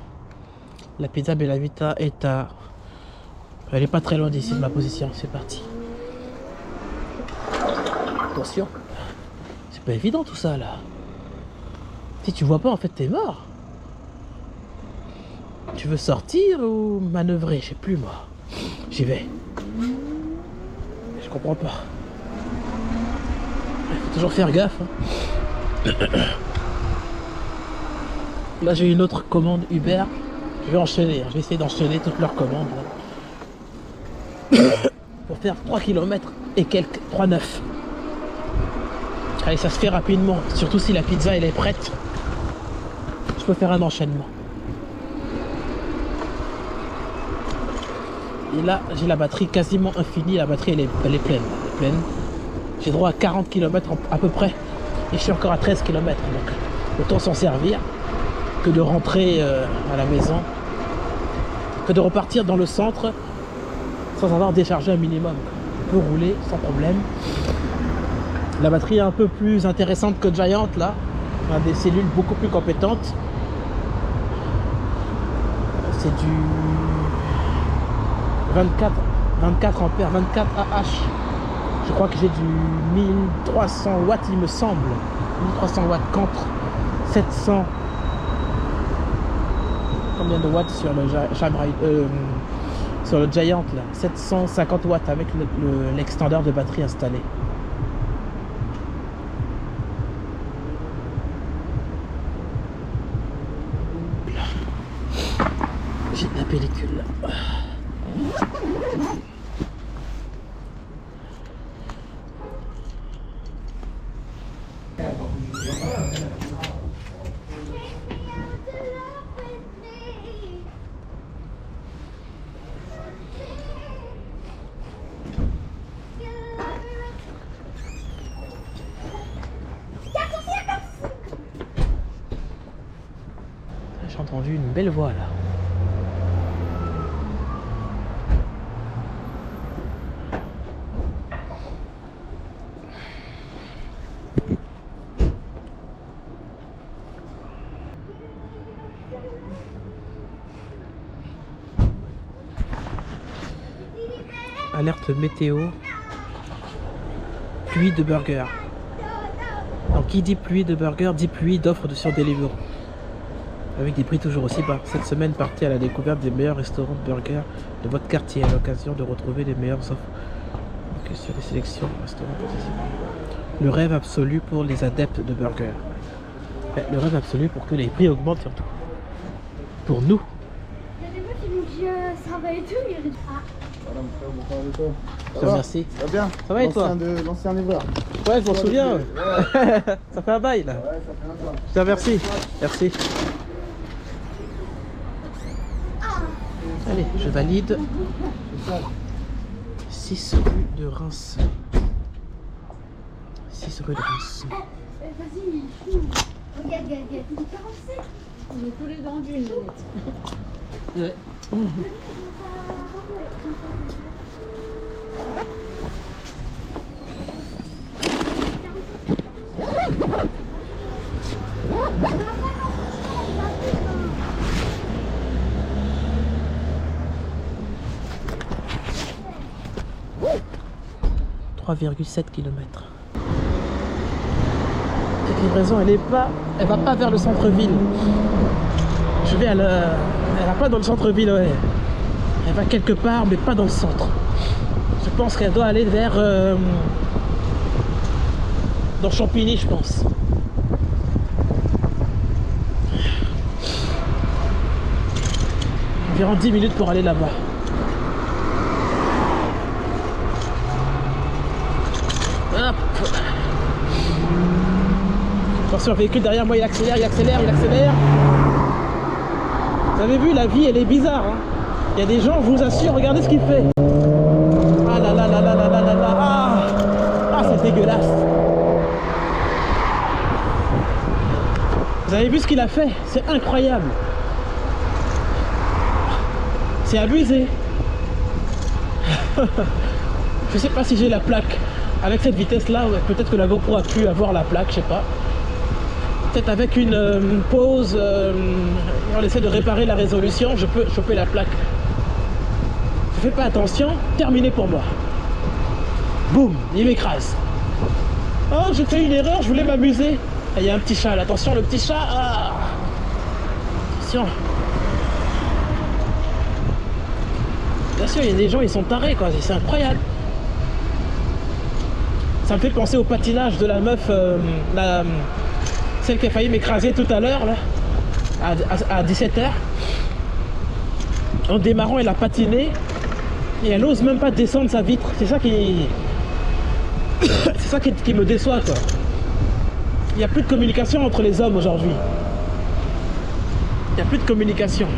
La pizza Bella Vita est à... Elle est pas très loin d'ici de ma position. C'est parti. Attention. C'est pas évident tout ça là. Si tu vois pas en fait t'es mort. Tu veux sortir ou manœuvrer? Je sais plus moi. J'y vais. Je comprends pas. Il faut toujours faire gaffe. Hein. Là j'ai une autre commande Uber. Je vais enchaîner. Je vais essayer d'enchaîner toutes leurs commandes. Là. Pour faire 3 km et quelques 3,9. Allez, ça se fait rapidement. Surtout si la pizza elle est prête. Je peux faire un enchaînement. Et là, j'ai la batterie quasiment infinie. La batterie, elle est pleine. Elle est pleine. J'ai droit à 40 km à peu près. Et je suis encore à 13 km. Donc, autant s'en servir que de rentrer à la maison. Que de repartir dans le centre sans avoir déchargé un minimum. On peut rouler sans problème. La batterie est un peu plus intéressante que Giant là. On a des cellules beaucoup plus compétentes. C'est du 24 ampères, 24 AH. Je crois que j'ai du 1300 watts il me semble. 1300 watts contre 700. Combien de watts sur le sur le Giant là? 750 watts avec l'extendeur de batterie installé. J'ai de la pellicule là. J'ai entendu une belle voix là. Alerte météo. Pluie de burger. Donc qui dit pluie de burger dit pluie d'offres sur Deliveroo. Avec des prix toujours aussi bas. Cette semaine, partez à la découverte des meilleurs restaurants de burgers de votre quartier à l'occasion de retrouver les meilleures offres. Ok, sur les sélections restaurants. Le rêve absolu pour les adeptes de burgers. Le rêve absolu pour que les prix augmentent surtout. Pour nous. Il y a des fois qui me disent ça va et tout, il dit ah. Voilà mon frère, bonsoir avec toi. Je te remercie. Ça va bien? Ça va et toi? L'ancien livreur. Ouais, je m'en souviens. Ça fait un bail là. Ouais, ça fait un temps. Je te remercie. Merci. Allez, je valide. 6 rue de Reims. 6 rue de Reims. Vas-y, regarde, regarde, il est 47. On est tous les dents d'une minute. Ouais. 3,7 km. Cette livraison, elle va pas vers le centre-ville. Elle va pas dans le centre-ville, ouais. Elle va quelque part, mais pas dans le centre. Je pense qu'elle doit aller vers dans Champigny, je pense. Environ 10 minutes pour aller là-bas. Attention, véhicule derrière moi, il accélère, il accélère, il accélère. Vous avez vu, la vie, elle est bizarre. Hein. Il y a des gens, je vous assure, regardez ce qu'il fait. Ah là là là là là là là là. Ah, c'est dégueulasse. Vous avez vu ce qu'il a fait? C'est incroyable. C'est abusé. Je sais pas si j'ai la plaque. Avec cette vitesse-là, peut-être que la GoPro a pu avoir la plaque, je sais pas. Peut-être avec une pause, on essaie de réparer la résolution, je peux choper la plaque. Je fais pas attention, terminé pour moi. Boum, il m'écrase. Oh, j'ai fait une erreur, je voulais m'amuser. Il y a un petit chat là, attention le petit chat. Ah. Attention. Bien sûr, il y a des gens, ils sont tarés quoi, c'est incroyable. Ça me fait penser au patinage de la meuf, celle qui a failli m'écraser tout à l'heure, là, à 17h. En démarrant, elle a patiné et elle ose même pas descendre sa vitre. C'est ça qui... c'est ça qui me déçoit, quoi. Il n'y a plus de communication entre les hommes aujourd'hui. Il n'y a plus de communication.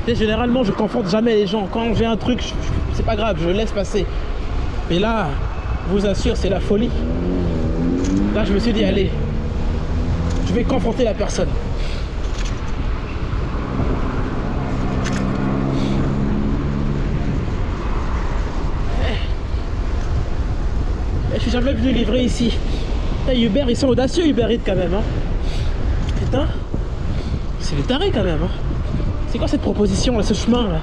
Et généralement, je confronte jamais les gens. Quand j'ai un truc, c'est pas grave, je laisse passer. Mais là, je vous assure, c'est la folie. Là, je me suis dit, allez, je vais confronter la personne. Je suis jamais venu livrer ici. Hey, Uber, ils sont audacieux, Uber Eats quand même. Hein. Putain, c'est des tarés quand même. Hein. C'est quoi cette proposition là, ce chemin là?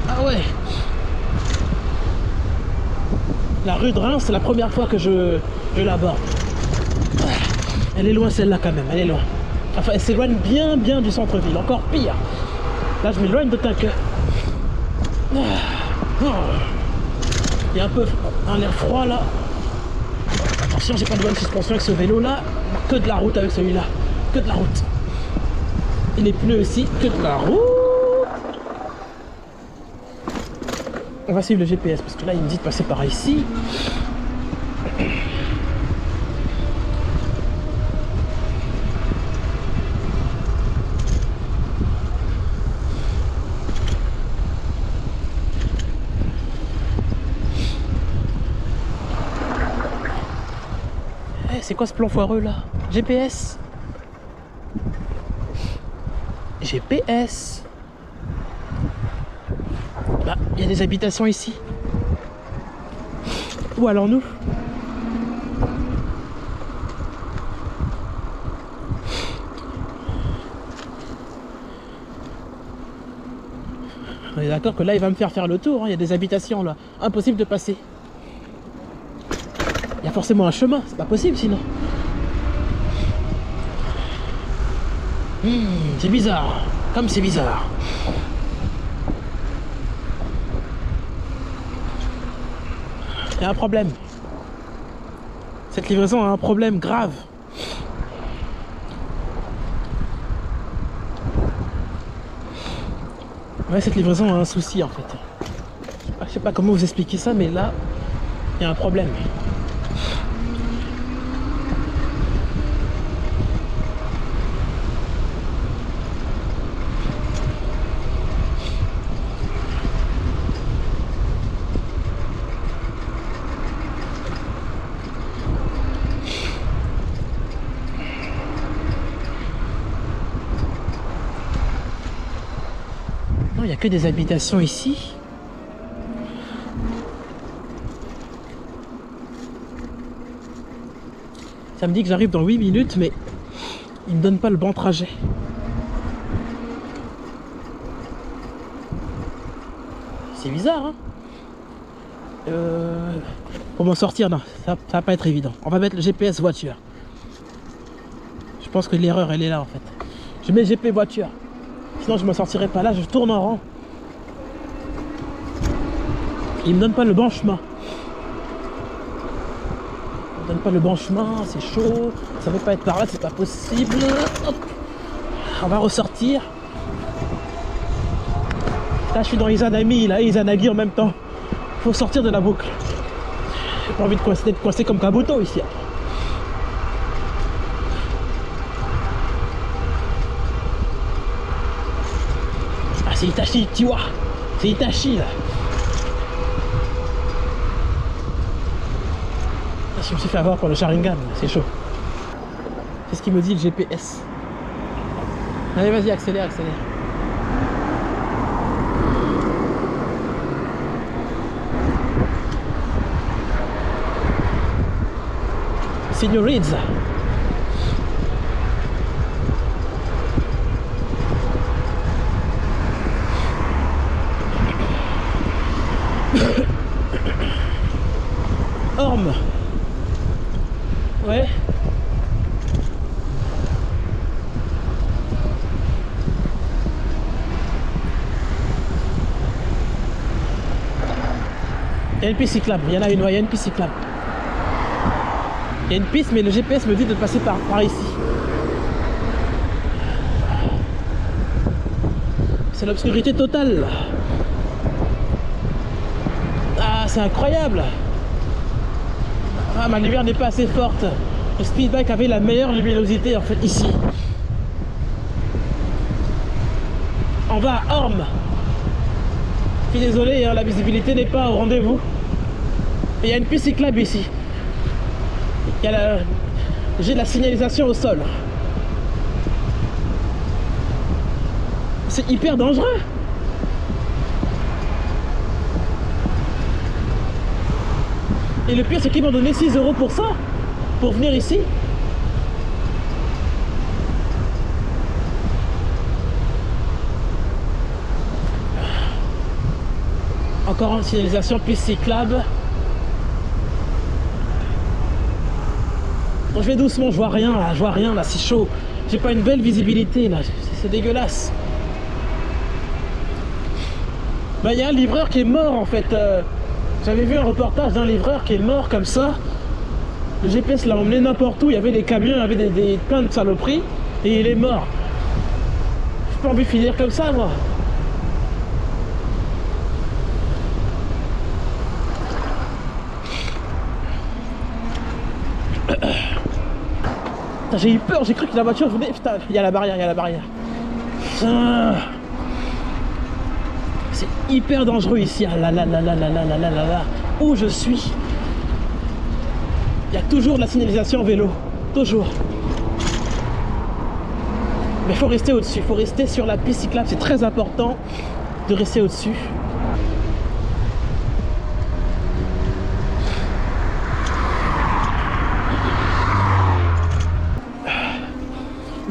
Ah ouais. La rue de Reims, c'est la première fois que je l'aborde. Elle est loin celle-là quand même, elle est loin. Enfin, elle s'éloigne bien du centre-ville, encore pire. Là, je m'éloigne de Tinqueux. Il y a un peu un air froid là. Attention, j'ai pas de bonne suspension avec ce vélo là. Que de la route avec celui-là. Que de la route. Et les pneus aussi, que de la route. On va suivre le GPS parce que là il me dit de passer par ici. C'est quoi ce plan foireux là? GPS. GPS. Bah, il y a des habitations ici. Où allons-nous? On est d'accord que là il va me faire le tour, hein. Il y a des habitations là. Impossible de passer. Il y a forcément un chemin, c'est pas possible sinon. C'est bizarre, comme c'est bizarre. Il y a un problème. Cette livraison a un problème grave. Ouais, cette livraison a un souci en fait. Je sais pas comment vous expliquer ça, mais là, il y a un problème. Non, il n'y a que des habitations ici. Ça me dit que j'arrive dans 8 minutes, mais il me donne pas le bon trajet. C'est bizarre, hein? Pour m'en sortir, non, ça va pas être évident. On va mettre le GPS voiture. Je pense que l'erreur, elle est là, en fait. Je mets GP voiture. Sinon, je m'en sortirai pas là, je tourne en rond. Il me donne pas le bon chemin. Il me donne pas le bon chemin, c'est chaud. Ça peut pas être par là, c'est pas possible. Hop. On va ressortir. Là, je suis dans Izanami, là, et Izanagi en même temps. Faut sortir de la boucle. J'ai pas envie d'être coincé comme Kabuto ici. Ah, c'est Itachi, tu vois. C'est Itachi, là. Je me suis fait avoir pour le Sharingan, c'est chaud. C'est ce qu'il me dit le GPS. Allez, vas-y, accélère, accélère. Señoritas. Orme. Ouais. Il y a une piste cyclable, il y en a une, ouais, il y a une piste cyclable. Il y a une piste, mais le GPS me dit de passer par ici. C'est l'obscurité totale. Ah, c'est incroyable. Ah, ma lumière n'est pas assez forte. Le speedbike avait la meilleure luminosité en fait ici. On va à Orme. Je suis désolé, hein, la visibilité n'est pas au rendez-vous. Et il y a une piste cyclable ici. J'ai de la signalisation au sol. C'est hyper dangereux. Et le pire, c'est qu'ils m'ont donné 6 € pour ça, pour venir ici. Encore une signalisation piste cyclable. Bon, je vais doucement, je vois rien là, c'est chaud. J'ai pas une belle visibilité là, c'est dégueulasse. Bah, il y a un livreur qui est mort en fait. J'avais vu un reportage d'un livreur qui est mort comme ça. Le GPS l'a emmené n'importe où, il y avait des camions, il y avait plein de saloperies et il est mort. J'ai pas envie de finir comme ça moi. J'ai eu peur, j'ai cru que la voiture venait. Putain, il y a la barrière, il y a la barrière. Putain. C'est hyper dangereux ici. Ah là là là là là là là là là là. Où je suis. Il y a toujours de la signalisation vélo. Toujours. Mais il faut rester au-dessus. Il faut rester sur la piste cyclable. C'est très important de rester au-dessus.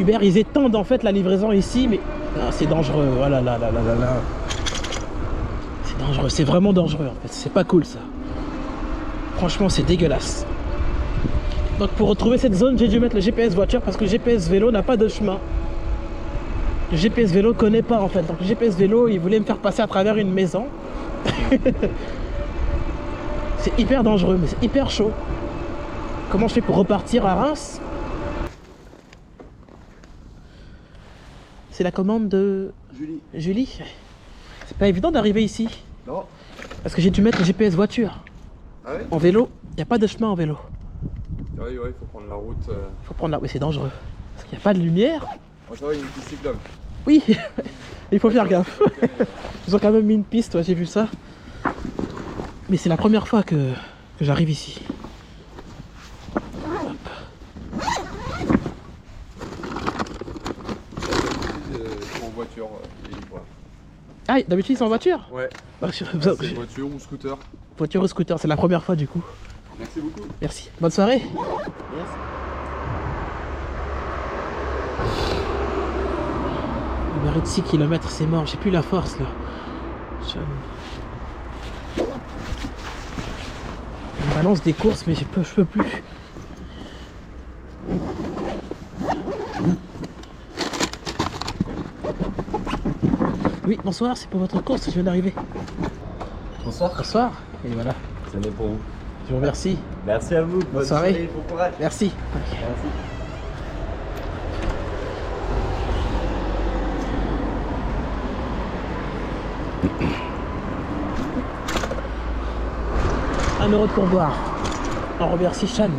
Uber, ils étendent en fait la livraison ici, mais c'est dangereux. Voilà, là, là, là, là, là. C'est dangereux, c'est vraiment dangereux en fait. C'est pas cool ça. Franchement, c'est dégueulasse. Donc pour retrouver cette zone, j'ai dû mettre le GPS voiture parce que le GPS vélo n'a pas de chemin. Le GPS vélo connaît pas en fait. Donc le GPS vélo, il voulait me faire passer à travers une maison. C'est hyper dangereux, mais c'est hyper chaud. Comment je fais pour repartir à Reims? C'est la commande de Julie. C'est pas évident d'arriver ici. Non. Parce que j'ai dû mettre le GPS voiture. Ah ouais? En vélo, il n'y a pas de chemin en vélo. Ouais, il faut prendre la route. Faut prendre la... Oui, c'est dangereux. Parce qu'il n'y a pas de lumière. Oh, ça va, il y a une piste cyclable. Oui, il faut faire gaffe. Ils ont quand même mis une piste, ouais, j'ai vu ça. Mais c'est la première fois que j'arrive ici. En voiture, les livreurs. Ah, d'habitude ils sont en voiture? Ouais. Bah, C'est voiture ou scooter. voiture ou scooter, c'est la première fois du coup. Merci beaucoup. Merci. Bonne soirée. Il m'arrête 6 km, c'est mort, j'ai plus la force là. Je me balance des courses mais je peux plus. Oui, bonsoir, c'est pour votre course, je viens d'arriver. Bonsoir. Bonsoir, et voilà, Ce n'est pour vous. je vous remercie. Merci à vous. Bonne soirée. soirée, bon courage. Merci. Merci. 1 € de pourboire. On remercie Chan.